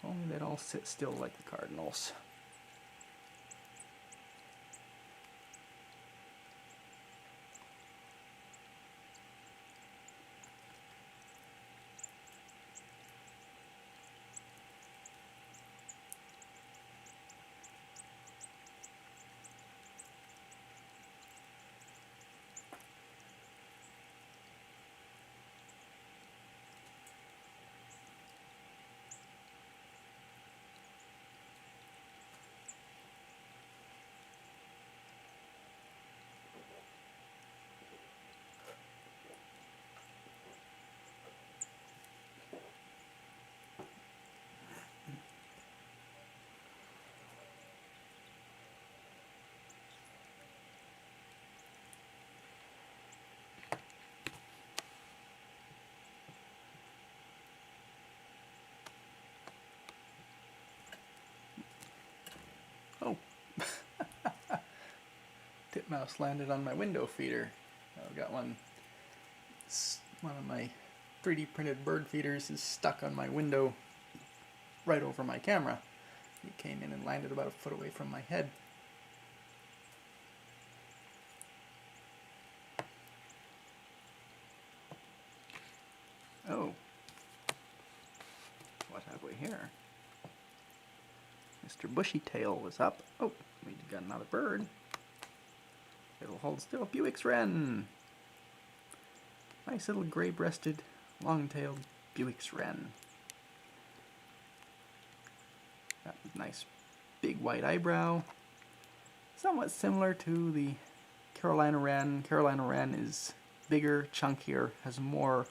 [SPEAKER 1] Only they'd all sit still like the Cardinals. Oh, titmouse landed on my window feeder. I've got one of my 3D printed bird feeders is stuck on my window right over my camera. He came in and landed about a foot away from my head. Oh, what have we here? Mr. Bushytail was up. Oh, we got another bird. It'll hold still. Buick's wren. Nice little gray-breasted, long-tailed Buick's wren. Got a nice big white eyebrow. Somewhat similar to the Carolina wren. Carolina wren is bigger, chunkier, has more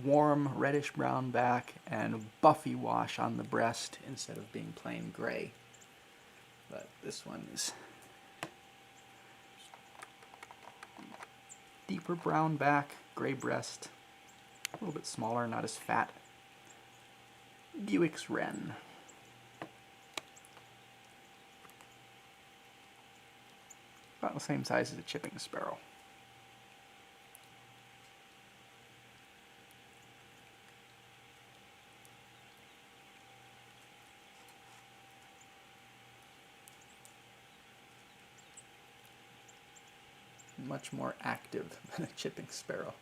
[SPEAKER 1] warm reddish-brown back and buffy wash on the breast instead of being plain gray. But this one is deeper brown back, gray breast, a little bit smaller, not as fat. Buick's wren. About the same size as a chipping sparrow. much more active than a chipping sparrow.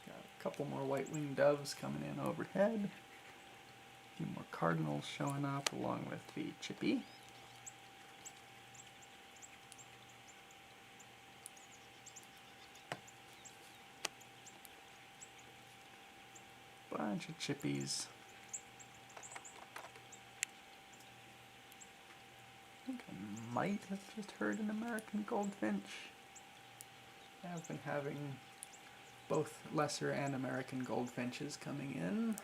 [SPEAKER 1] Got a couple more white-winged doves coming in overhead. A few more cardinals showing up along with the chippy. Bunch of chippies. I think I might have just heard an American goldfinch. I've been having both lesser and American goldfinches coming in.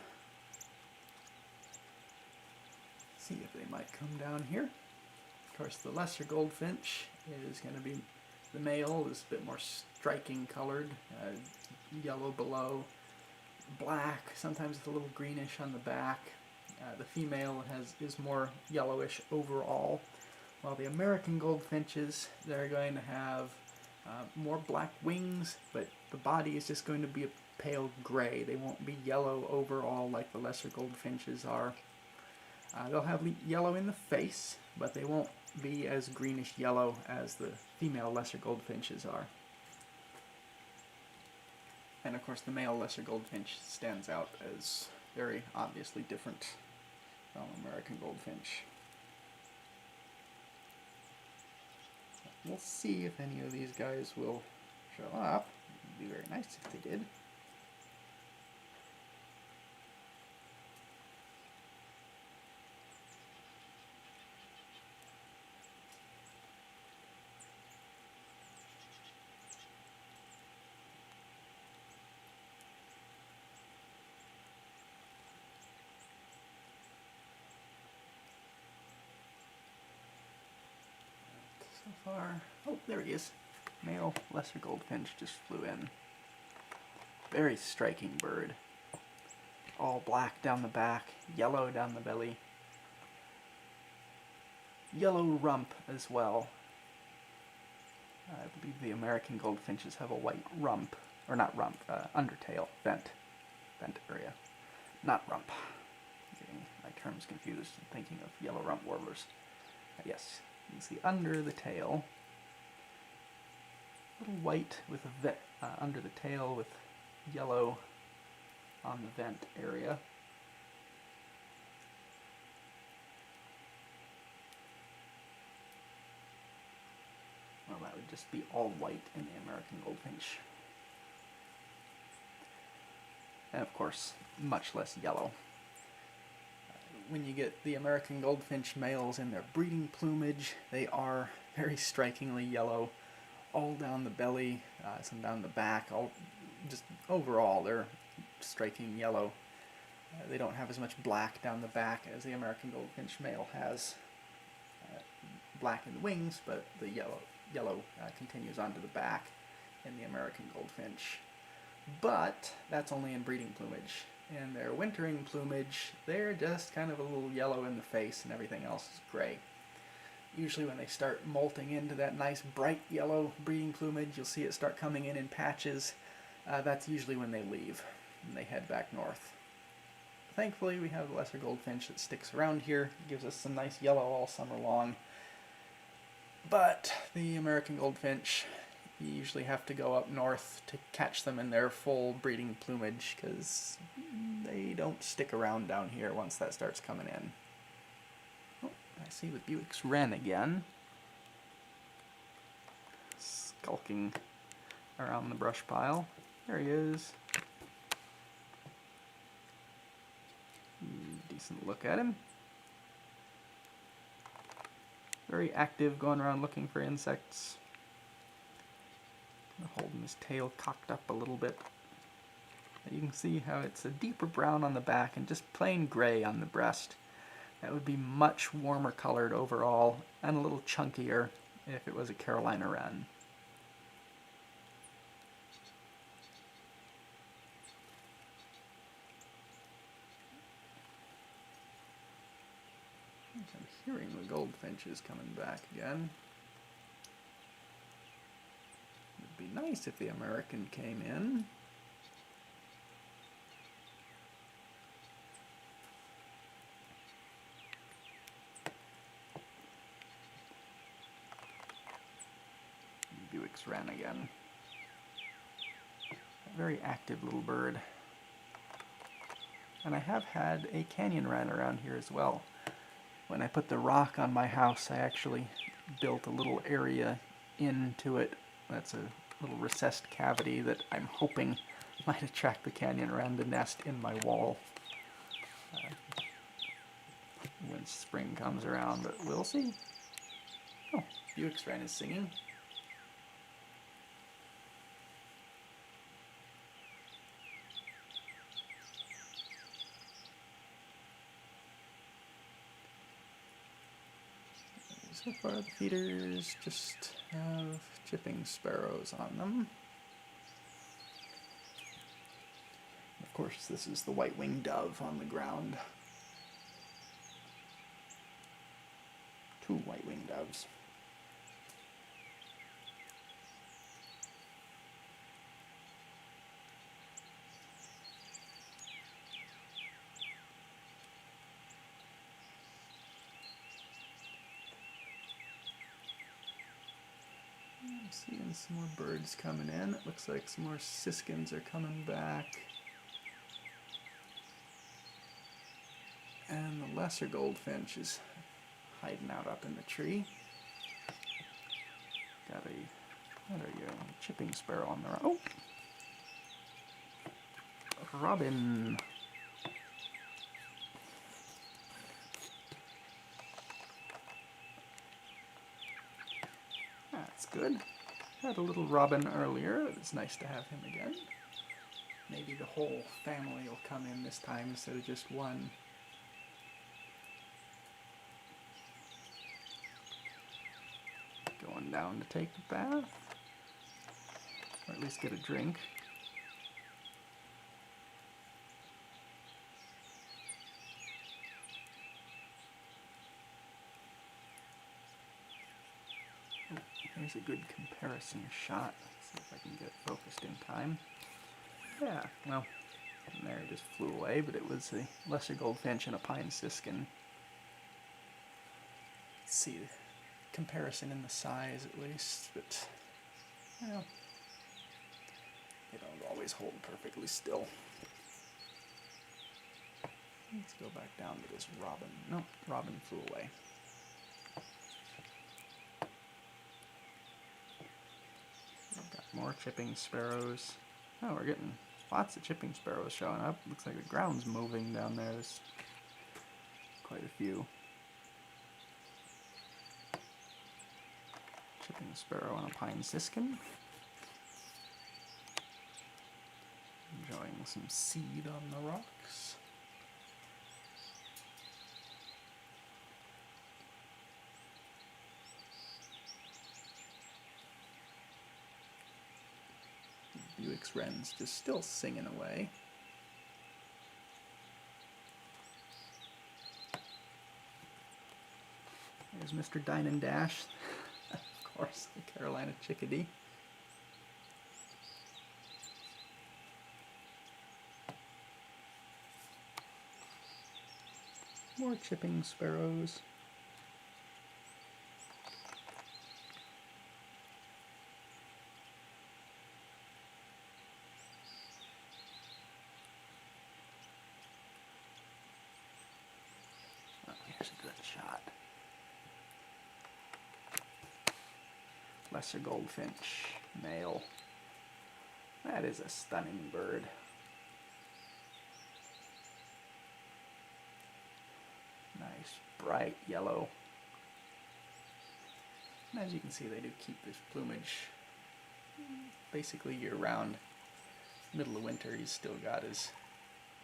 [SPEAKER 1] See if they might come down here. Of course, the lesser goldfinch is going to be, the male is a bit more striking colored, yellow below, black, sometimes with a little greenish on the back. The female is more yellowish overall, while the American goldfinches, they're going to have more black wings, but the body is just going to be a pale gray. They won't be yellow overall like the lesser goldfinches are. They'll have yellow in the face, but they won't be as greenish yellow as the female lesser goldfinches are. And of course the male lesser goldfinch stands out as very obviously different from American goldfinch. We'll see if any of these guys will show up. It'd be very nice if they did. So far, oh, there he is. Male lesser goldfinch just flew in. Very striking bird. All black down the back, yellow down the belly. Yellow rump as well. I believe the American goldfinches have a white rump, or not rump, undertail, vent area. Not rump. Getting my terms confused, thinking of yellow rump warblers. Yes. You can see under the tail, a little white with a under the tail with yellow on the vent area. Well, that would just be all white in the American goldfinch. And of course, much less yellow. When you get the American goldfinch males in their breeding plumage, they are very strikingly yellow, all down the belly, some down the back, all just overall they're striking yellow. They don't have as much black down the back as the American goldfinch male has. Black in the wings, but the yellow continues onto the back in the American goldfinch. But that's only in breeding plumage. In their wintering plumage, they're just kind of a little yellow in the face and everything else is gray. Usually when they start molting into that nice bright yellow breeding plumage, you'll see it start coming in patches. That's usually when they leave and they head back north. Thankfully we have the lesser goldfinch that sticks around here. It gives us some nice yellow all summer long. But the American goldfinch, you usually have to go up north to catch them in their full breeding plumage because they don't stick around down here once that starts coming in. Oh, I see the Buick's wren again. Skulking around the brush pile. There he is. Decent look at him. Very active, going around looking for insects. Holding his tail cocked up a little bit. You can see how it's a deeper brown on the back and just plain gray on the breast. That would be much warmer colored overall and a little chunkier if it was a Carolina wren. I'm hearing the goldfinches coming back again. It'd be nice if the American came in. Buick's wren again. A very active little bird. And I have had a canyon wren around here as well. When I put the rock on my house, I actually built a little area into it. That's a little recessed cavity that I'm hoping might attract the canyon wren to nest in my wall when spring comes around, but we'll see. Oh, Buick's wren is singing. So far the feeders just have chipping sparrows on them. Of course, this is the white-winged dove on the ground. 2 white-winged doves. I'm seeing some more birds coming in. It looks like some more siskins are coming back. And the lesser goldfinch is hiding out up in the tree. Got a, what are you, chipping sparrow on the rock. Oh! Robin. That's good. Had a little robin earlier. It's nice to have him again. Maybe the whole family will come in this time instead of just one. Going down to take a bath, or at least get a drink. Oh, here's a good comparison shot. Let's see if I can get it focused in time. Yeah, well, and there it just flew away, but it was a lesser goldfinch and a pine siskin. Let's see. Comparison in the size at least, but well, they don't always hold perfectly still. Let's go back down to this robin. No, robin flew away. We've got more chipping sparrows. Oh, we're getting lots of chipping sparrows showing up. Looks like the ground's moving down there. There's quite a few. Chipping sparrow and a pine siskin. Enjoying some seed on the rocks. Buick's wren's just still singing away. There's Mr. Dine and Dash. Of course, the Carolina chickadee. More chipping sparrows. Oh, here's a good shot. Lesser goldfinch, male. That is a stunning bird. Nice bright yellow. And as you can see, they do keep this plumage basically year round. Middle of winter, he's still got his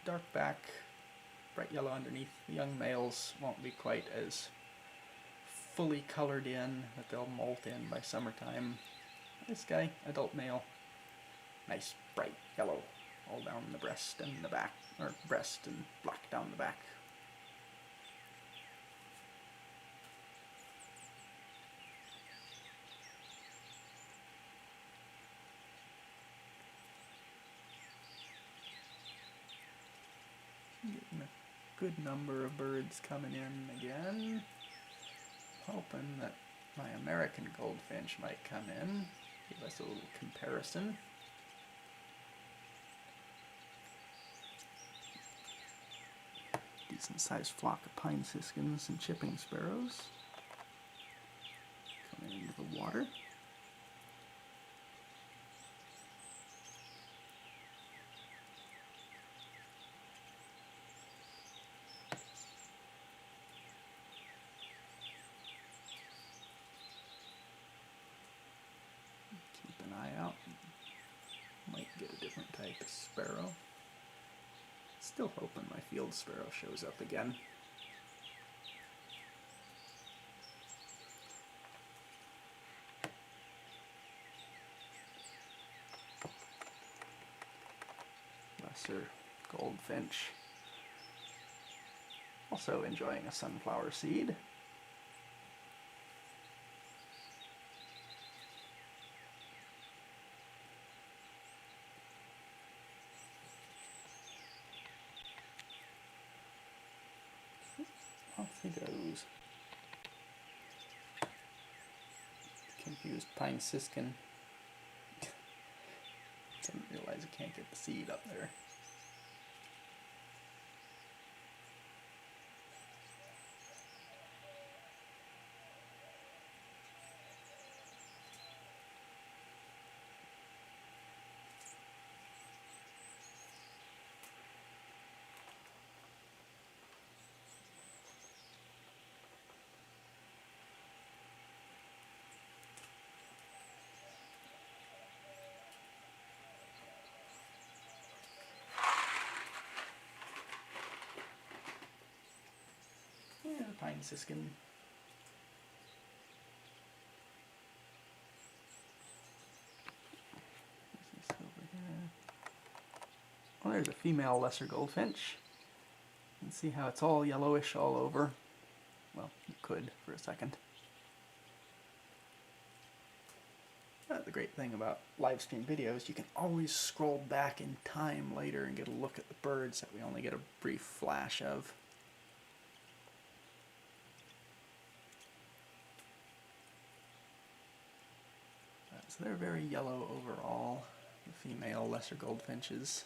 [SPEAKER 1] dark back, bright yellow underneath. The young males won't be quite as fully colored in, but they'll molt in by summertime. This guy, adult male, nice bright yellow all down the breast and the back, or breast and black down the back. Getting a good number of birds coming in again. Hoping that my American goldfinch might come in, give us Just a little comparison. Decent sized flock of pine siskins and chipping sparrows coming into the water. Keep an eye out. Might get a different type of sparrow. Still hoping my field sparrow shows up again. Lesser goldfinch. Also enjoying a sunflower seed. Off he goes. Confused pine siskin. Didn't realize I can't get the seed up there. Yeah, the pine siskin. What's this over here? Well, there's a female lesser goldfinch. You can see how it's all yellowish all over. Well, you could for a second. The great thing about live stream videos, you can always scroll back in time later and get a look at the birds that we only get a brief flash of. So they're very yellow overall, the female lesser goldfinches.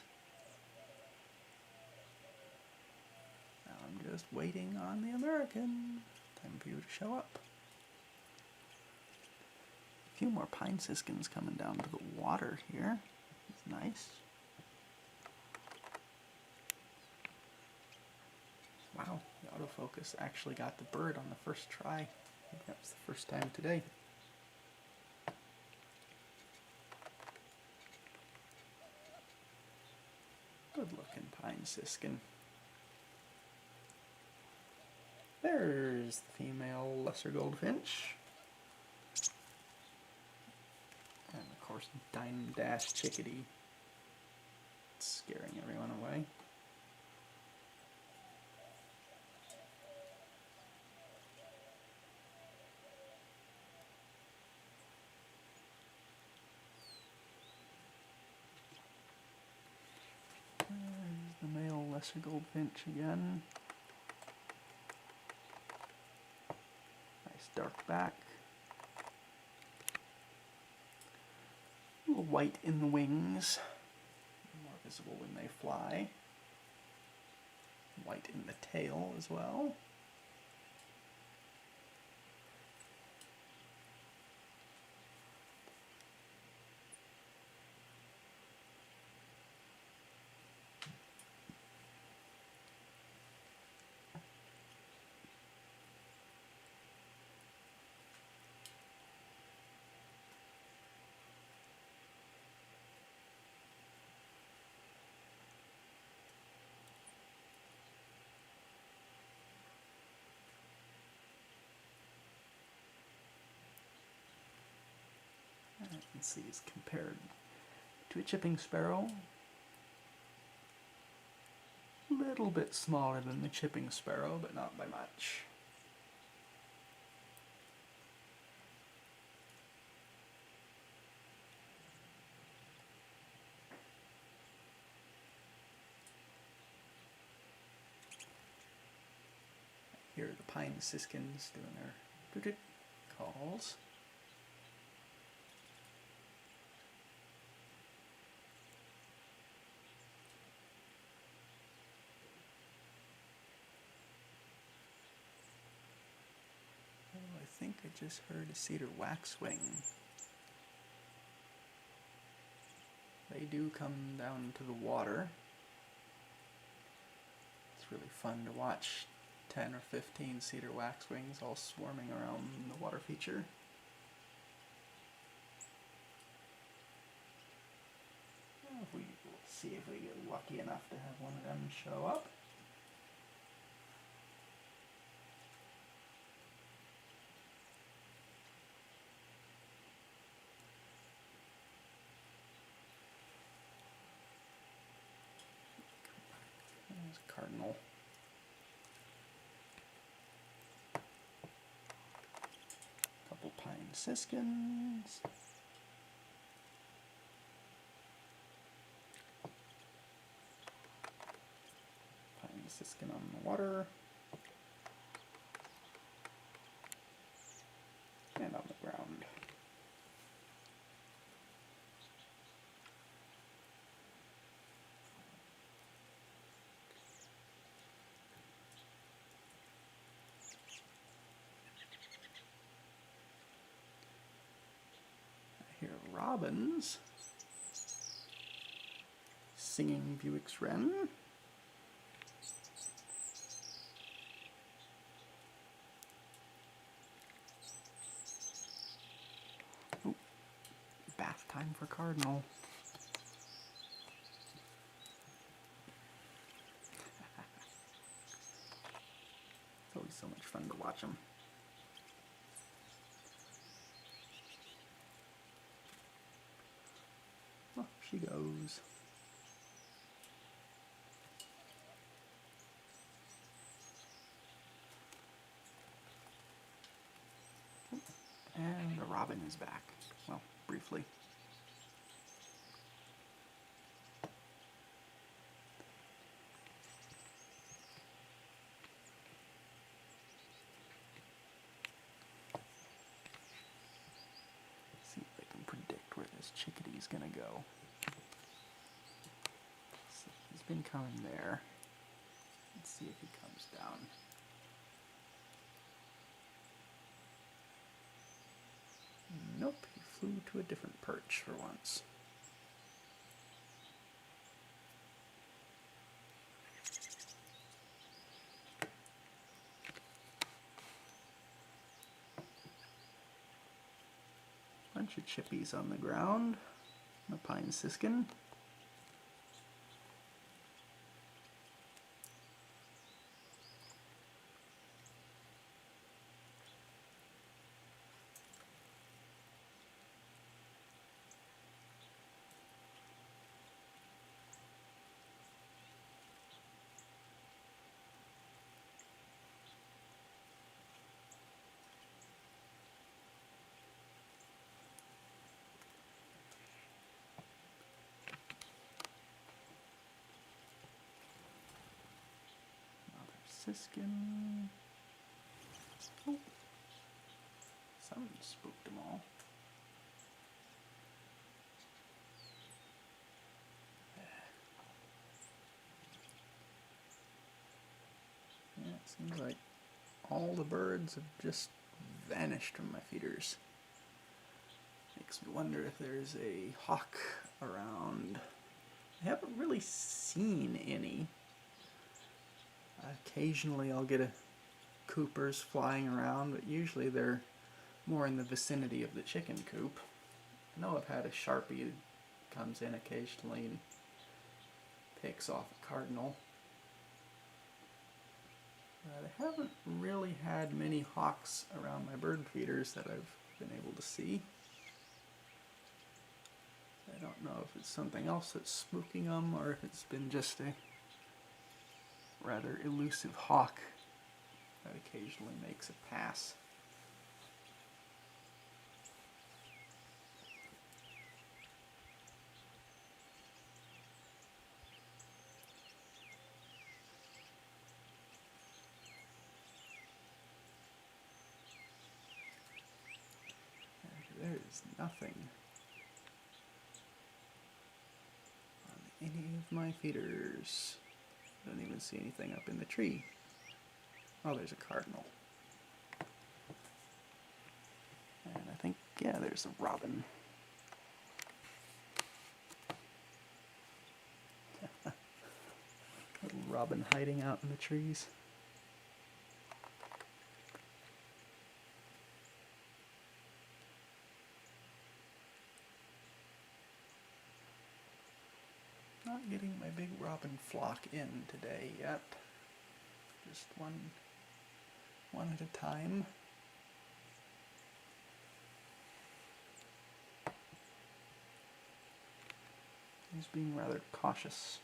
[SPEAKER 1] Now I'm just waiting on the American. Time for you to show up. A few more pine siskins coming down to the water here. It's nice. Wow, the autofocus actually got the bird on the first try. I think that was the first time today. Good looking pine siskin. There's the female lesser goldfinch. And of course, Diamond Dash Chickadee. It's scaring everyone away. There's the male lesser goldfinch again. Nice dark back. A little white in the wings. More visible when they fly. White in the tail as well. You can see it's compared to a chipping sparrow. A little bit smaller than the chipping sparrow, but not by much. Here are the pine siskins doing their calls. just heard a cedar waxwing. They do come down to the water. It's really fun to watch 10 or 15 cedar waxwings all swarming around the water feature. We'll see if we get lucky enough to have one of them show up. There's a Cardinal. Couple pine siskins. Siskin on the water and on the ground. I hear robins singing Buick's wren. Time for Cardinal. It's always so much fun to watch them. Oh, she goes. And the robin is back. Well, briefly. Chickadee's gonna go. So he's been coming there. Let's see if he comes down. Nope, he flew to a different perch for once. Bunch of chippies on the ground. A pine siskin. Siskin. Oh. Something spooked them all. Yeah, it seems like all the birds have just vanished from my feeders. Makes me wonder if there's a hawk around. I haven't really seen any. Occasionally I'll get a Cooper's flying around, but usually they're more in the vicinity of the chicken coop. I know I've had a Sharpie that comes in occasionally and picks off a Cardinal. I haven't really had many hawks around my bird feeders that I've been able to see. I don't know if it's something else that's spooking them or if it's been just a rather elusive hawk that occasionally makes a pass. There's nothing on any of my feeders. Don't even see anything up in the tree. Oh, there's a Cardinal. Yeah, there's a robin. Little robin hiding out in the trees. Not getting my big robin flock in today yet. Just one at a time. He's being rather cautious.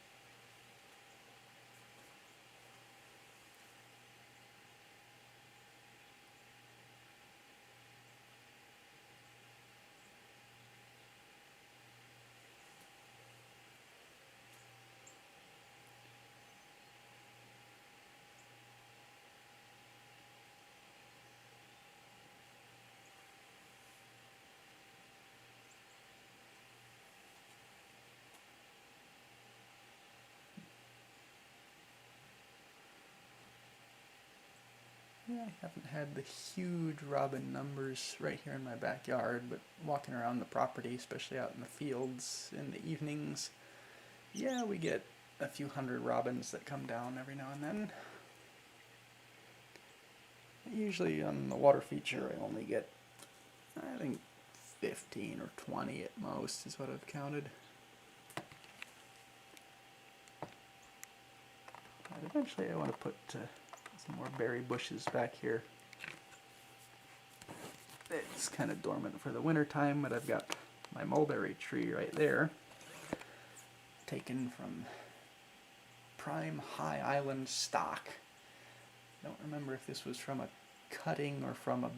[SPEAKER 1] Yeah, I haven't had the huge robin numbers right here in my backyard, but walking around the property, especially out in the fields in the evenings, yeah, we get a few hundred robins that come down every now and then. Usually on the water feature I only get, I think, 15 or 20 at most is what I've counted. But eventually I want to put some more berry bushes back here. It's kind of dormant for the winter time, but I've got my mulberry tree right there, taken from prime High Island stock. I don't remember if this was from a cutting or from a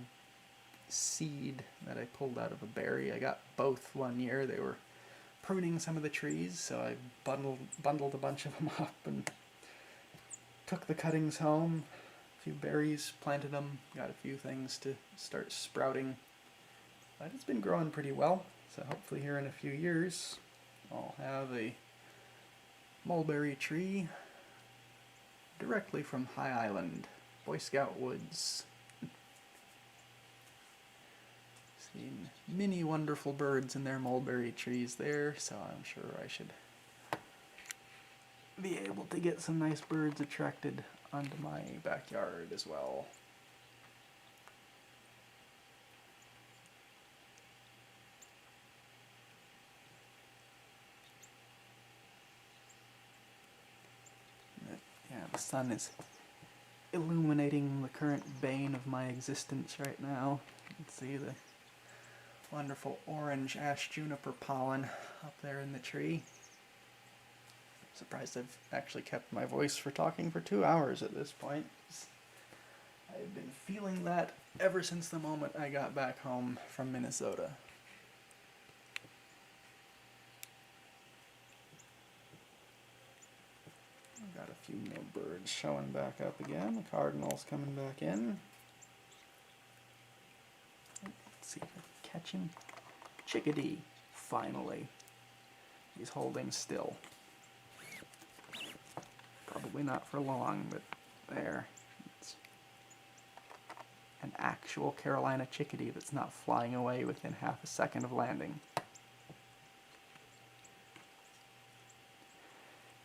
[SPEAKER 1] seed that I pulled out of a berry. I got both one year. They were pruning some of the trees, so I bundled a bunch of them up and took the cuttings home, a few berries, planted them, got a few things to start sprouting. But it's been growing pretty well, so hopefully here in a few years I'll have a mulberry tree directly from High Island, Boy Scout Woods. Seen many wonderful birds in their mulberry trees there, so I'm sure I should be able to get some nice birds attracted onto my backyard as well. Yeah, the sun is illuminating the current bane of my existence right now. You can see the wonderful orange ash juniper pollen up there in the tree. Surprised I've actually kept my voice for talking for 2 hours at this point. I've been feeling that ever since the moment I got back home from Minnesota. I've got a few more birds showing back up again. The Cardinals coming back in. Let's see if I can catch him. Chickadee, finally. He's holding still. Probably not for long, but there. It's an actual Carolina chickadee that's not flying away within half a second of landing.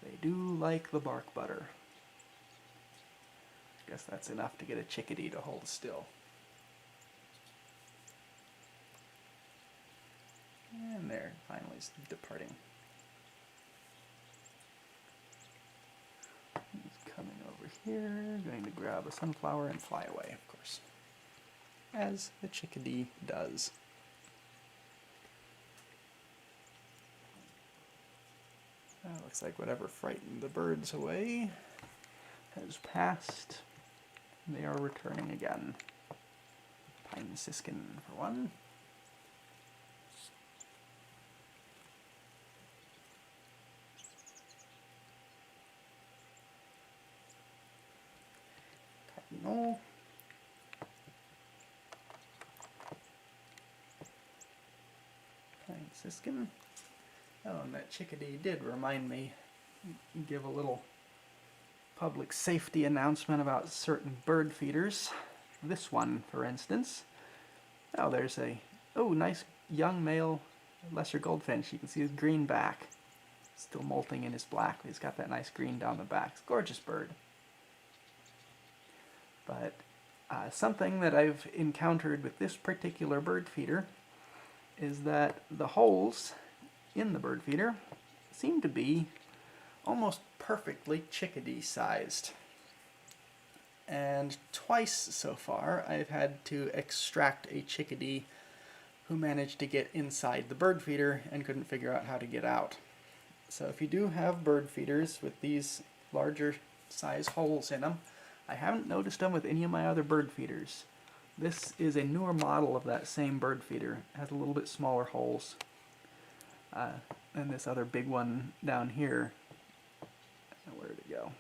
[SPEAKER 1] They do like the bark butter. I guess that's enough to get a chickadee to hold still. And there, finally it's departing. He's coming over here, going to grab a sunflower and fly away, of course. As the chickadee does. Looks like whatever frightened the birds away has passed. They are returning again. Pine siskin for one. Cardinal. Pine siskin. Oh, and that chickadee did remind me, give a little public safety announcement about certain bird feeders. This one, for instance. Oh, there's a Oh, nice young male lesser goldfinch. You can see his green back. Still molting in his black. He's got that nice green down the back. It's a gorgeous bird. But something that I've encountered with this particular bird feeder is that the holes in the bird feeder seem to be almost perfectly chickadee sized. And twice so far I've had to extract a chickadee who managed to get inside the bird feeder and couldn't figure out how to get out. So if you do have bird feeders with these larger size holes in them, I haven't noticed them with any of my other bird feeders. This is a newer model of that same bird feeder. It has a little bit smaller holes. And this other big one down here, where did it go?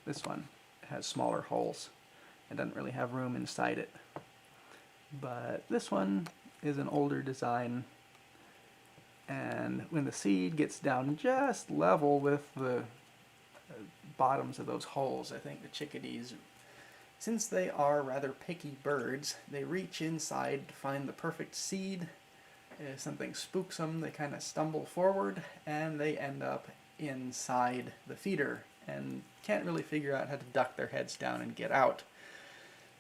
[SPEAKER 1] This one has smaller holes. It doesn't really have room inside it. But this one is an older design, and when the seed gets down just level with the bottoms of those holes, I think the chickadees, since they are rather picky birds, they reach inside to find the perfect seed. If something spooks them, they kind of stumble forward and they end up inside the feeder and can't really figure out how to duck their heads down and get out.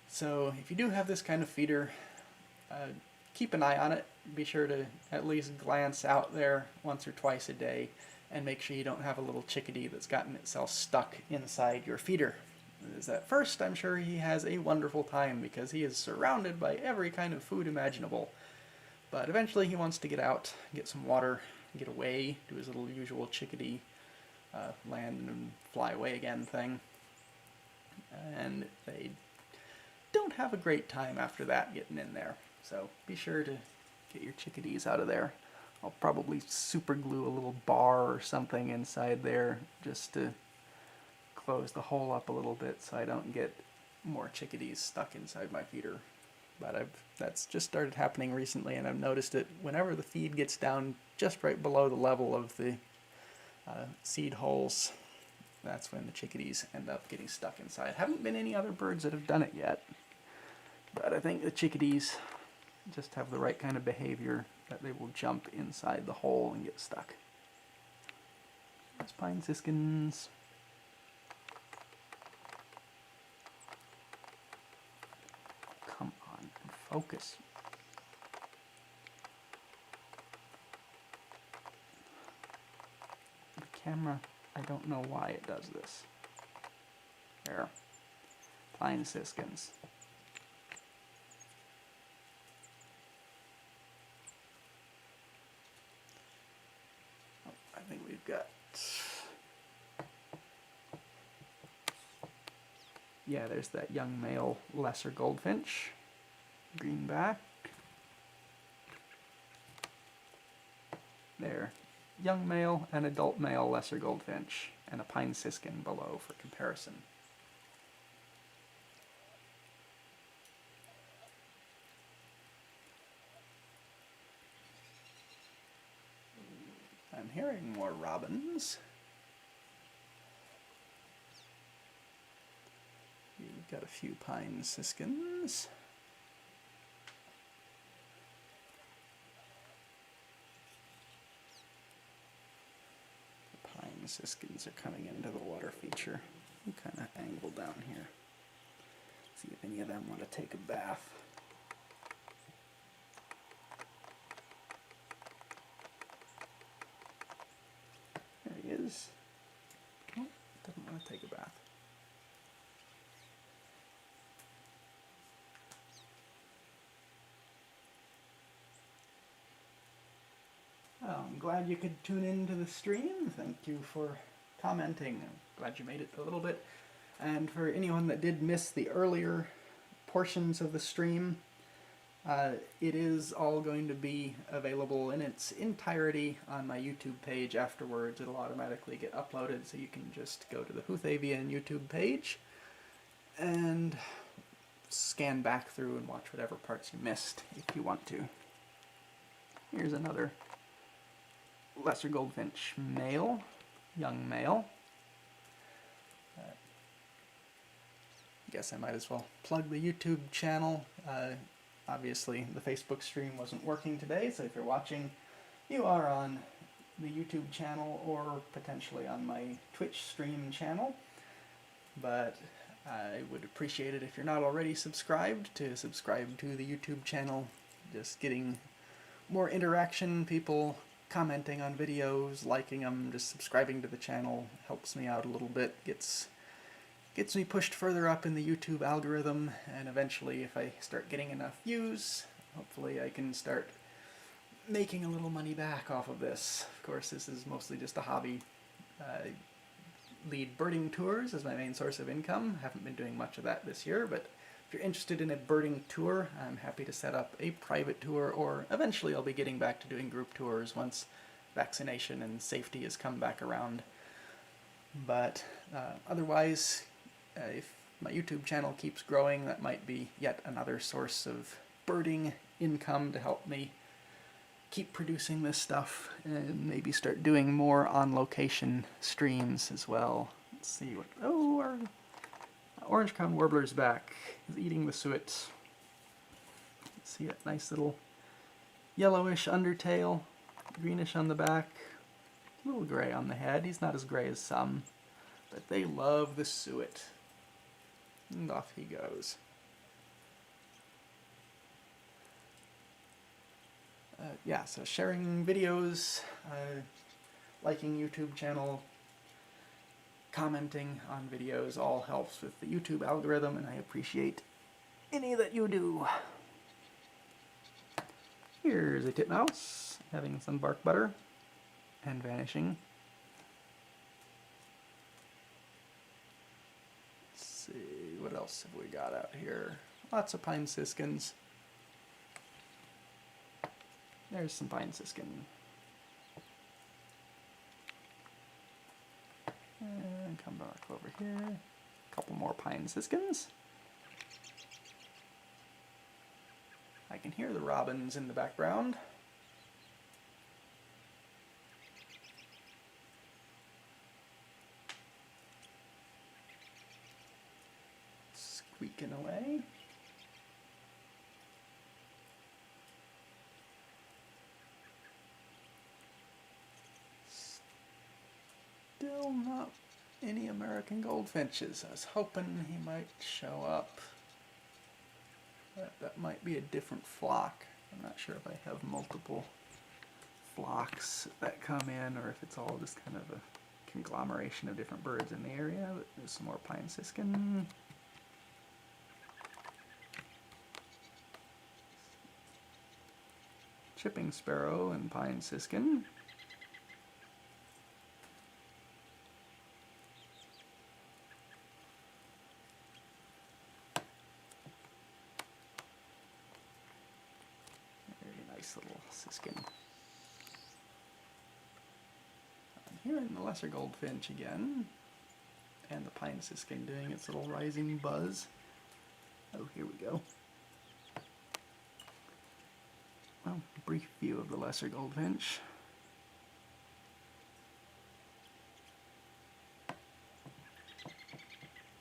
[SPEAKER 1] So if you do have this kind of feeder, keep an eye on it. Be sure to at least glance out there once or twice a day and make sure you don't have a little chickadee that's gotten itself stuck inside your feeder. As at first, I'm sure he has a wonderful time because he is surrounded by every kind of food imaginable. But eventually he wants to get out, get some water, get away, do his little usual chickadee land and fly away again thing. And they don't have a great time after that getting in there. So be sure to get your chickadees out of there. I'll probably super glue a little bar or something inside there just to close the hole up a little bit so I don't get more chickadees stuck inside my feeder. But that's just started happening recently, and I've noticed it whenever the feed gets down just right below the level of the seed holes. That's when the chickadees end up getting stuck inside. Haven't been any other birds that have done it yet, but I think the chickadees just have the right kind of behavior that they will jump inside the hole and get stuck. That's pine siskins. Come on, focus. The camera, I don't know why it does this. There. Pine siskins. I think we've got, yeah, there's that young male lesser goldfinch, green back. There, young male and adult male lesser goldfinch, and a pine siskin below for comparison. I'm hearing more robins. You've got a few pine siskins. The pine siskins are coming into the water feature. I'm kind of angled down here. See if any of them want to take a bath. There he is. Oh, doesn't want to take a bath. Well, I'm glad you could tune into the stream. Thank you for commenting. I'm glad you made it a little bit. And for anyone that did miss the earlier portions of the stream, it is all going to be available in its entirety on my YouTube page afterwards. It'll automatically get uploaded, so you can just go to the Hoothavian YouTube page and scan back through and watch whatever parts you missed if you want to. Here's another lesser goldfinch male, young male. I guess I might as well plug the YouTube channel. obviously the Facebook stream wasn't working today, so if you're watching, you are on the YouTube channel or potentially on my Twitch stream channel. But I would appreciate it if you're not already subscribed to subscribe to the YouTube channel. Just getting more interaction, people commenting on videos, liking them, just subscribing to the channel helps me out a little bit, gets me pushed further up in the YouTube algorithm, and eventually if I start getting enough views, hopefully I can start making a little money back off of this. Of course, this is mostly just a hobby. I lead birding tours as my main source of income. Haven't been doing much of that this year, but if you're interested in a birding tour, I'm happy to set up a private tour, or eventually I'll be getting back to doing group tours once vaccination and safety has come back around. But otherwise, if my YouTube channel keeps growing, that might be yet another source of birding income to help me keep producing this stuff and maybe start doing more on-location streams as well. Let's see what... Oh, our orange crown warbler's back. He's eating the suet. See that nice little yellowish undertail, greenish on the back, a little gray on the head. He's not as gray as some, but they love the suet. And off he goes. Yeah, so sharing videos, liking YouTube channel, commenting on videos all helps with the YouTube algorithm, and I appreciate any that you do. Here's a titmouse having some bark butter and vanishing. Let's see, what else have we got out here? Lots of pine siskins. There's some pine siskin. And come back over here. A couple more pine siskins. I can hear the robins in the background. Squeaking away. Still not any American goldfinches. I was hoping he might show up. But that might be a different flock. I'm not sure if I have multiple flocks that come in or if it's all just kind of a conglomeration of different birds in the area. But there's some more pine siskin. Chipping sparrow and pine siskin. Little siskin. I'm hearing the lesser goldfinch again, and the pine siskin doing its little rising buzz. Oh, here we go. Well, brief view of the lesser goldfinch.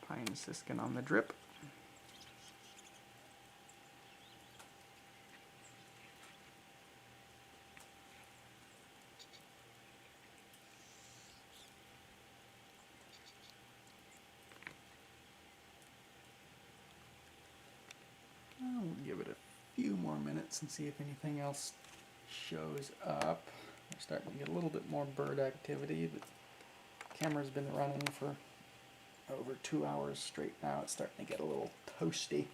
[SPEAKER 1] Pine siskin on the drip. Give it a few more minutes and see if anything else shows up. We're starting to get a little bit more bird activity. The camera's been running for over 2 hours straight now. It's starting to get a little toasty.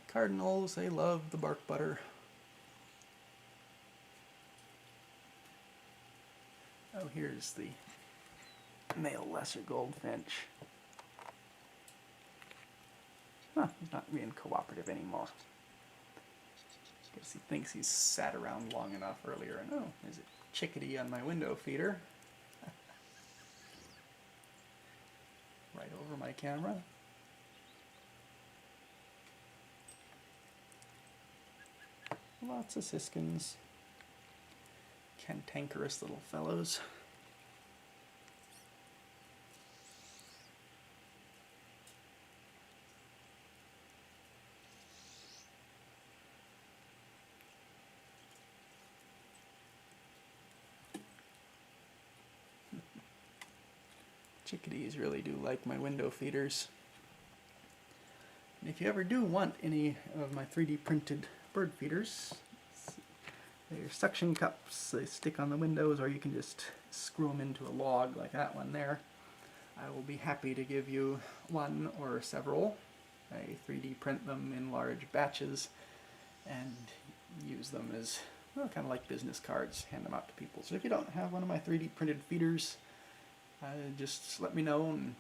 [SPEAKER 1] Cardinals, they love the bark butter. Oh, here's the male lesser goldfinch. Huh, he's not being cooperative anymore. Guess he thinks he's sat around long enough earlier. And oh, there's a chickadee on my window feeder. Right over my camera. Lots of siskins. Cantankerous little fellows. chickadees really do like my window feeders. And if you ever do want any of my 3D printed bird feeders, they're suction cups. They stick on the windows, or you can just screw them into a log like that one there. I will be happy to give you one or several. I 3D print them in large batches and use them as, well, kind of like business cards, hand them out to people. So if you don't have one of my 3D printed feeders, just let me know, and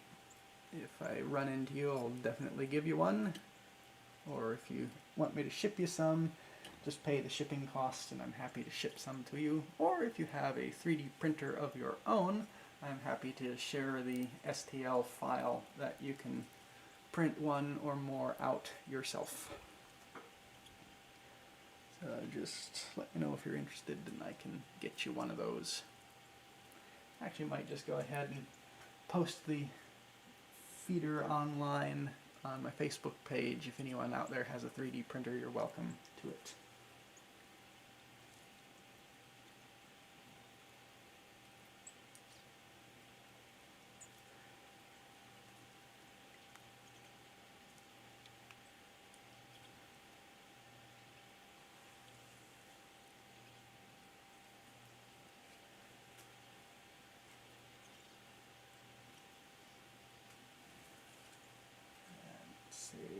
[SPEAKER 1] if I run into you, I'll definitely give you one. Or if you want me to ship you some, just pay the shipping cost and I'm happy to ship some to you. Or if you have a 3D printer of your own, I'm happy to share the STL file that you can print one or more out yourself. So just let me know if you're interested and I can get you one of those. Actually might just go ahead and post the feeder online on my Facebook page. If anyone out there has a 3D printer, you're welcome to it.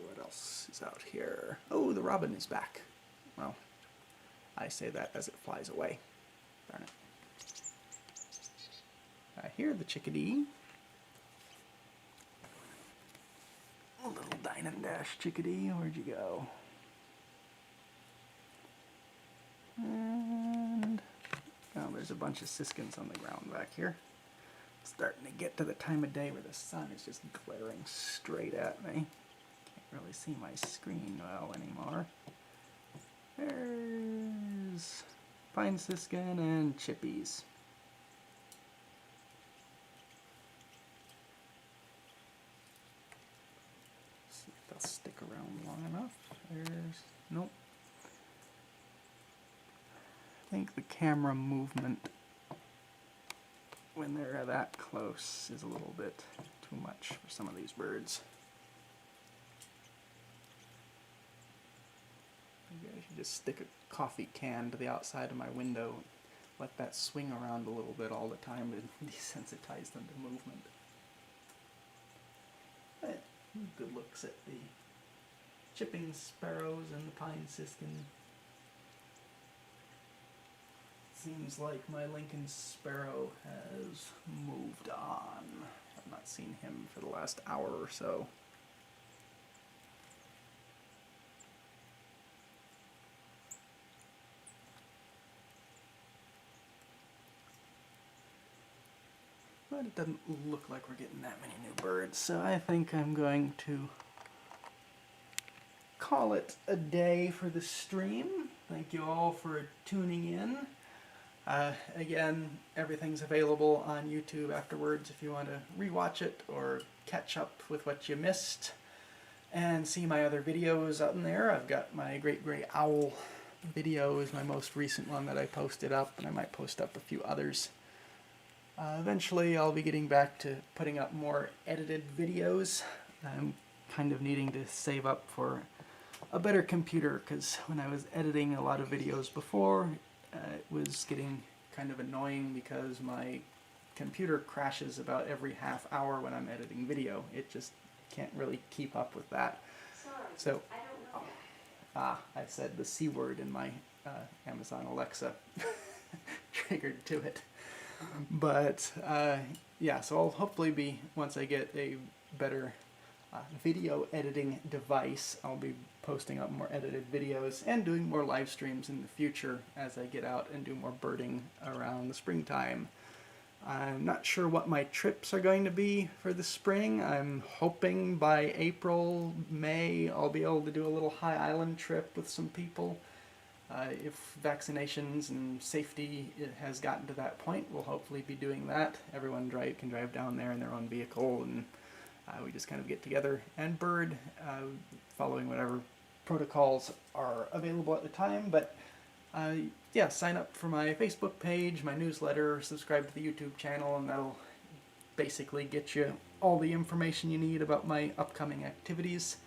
[SPEAKER 1] What else is out here? Oh, the robin is back. Well, I say that as it flies away. Darn it. I hear the chickadee. A little dine and dash chickadee, where'd you go? And oh, there's a bunch of siskins on the ground back here. Starting to get to the time of day where the sun is just glaring straight at me. Really see my screen well anymore. There's pine siskin and chippies. See if they'll stick around long enough. There's nope. I think the camera movement when they're that close is a little bit too much for some of these birds. Maybe I should just stick a coffee can to the outside of my window, let that swing around a little bit all the time to desensitize them to movement. But good looks at the chipping sparrows and the pine siskin. Seems like my Lincoln Sparrow has moved on. I've not seen him for the last hour or so. But it doesn't look like we're getting that many new birds, so I think I'm going to call it a day for the stream. Thank you all for tuning in. Again, everything's available on YouTube afterwards if you want to rewatch it or catch up with what you missed and see my other videos out in there. I've got my Great Gray Owl video is my most recent one that I posted up, and I might post up a few others. Eventually I'll be getting back to putting up more edited videos. I'm kind of needing to save up for a better computer, because when I was editing a lot of videos before, it was getting kind of annoying because my computer crashes about every half hour when I'm editing video. It just can't really keep up with that.
[SPEAKER 2] Sorry,
[SPEAKER 1] So,
[SPEAKER 2] I don't know.
[SPEAKER 1] I said the C word in my Amazon Alexa triggered to it. But yeah, so I'll hopefully be, once I get a better video editing device, I'll be posting up more edited videos and doing more live streams in the future as I get out and do more birding around the springtime. I'm not sure what my trips are going to be for the spring. I'm hoping by April, May, I'll be able to do a little high island trip with some people. If vaccinations and safety has gotten to that point, we'll hopefully be doing that. Everyone can drive down there in their own vehicle, and we just kind of get together and bird, following whatever protocols are available at the time. But yeah, sign up for my Facebook page, my newsletter, subscribe to the YouTube channel, and that'll basically get you all the information you need about my upcoming activities.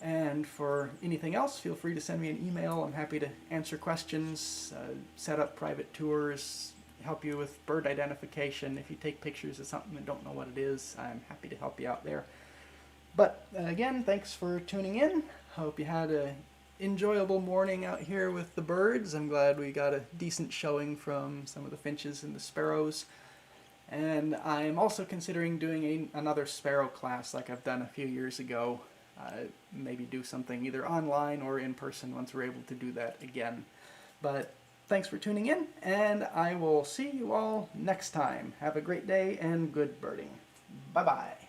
[SPEAKER 1] And for anything else, feel free to send me an email. I'm happy to answer questions, set up private tours, help you with bird identification. If you take pictures of something and don't know what it is, I'm happy to help you out there. But again, thanks for tuning in. Hope you had an enjoyable morning out here with the birds. I'm glad we got a decent showing from some of the finches and the sparrows. And I'm also considering doing another sparrow class like I've done a few years ago. Maybe do something either online or in person once we're able to do that again. But thanks for tuning in, and I will see you all next time. Have a great day and good birding. Bye-bye.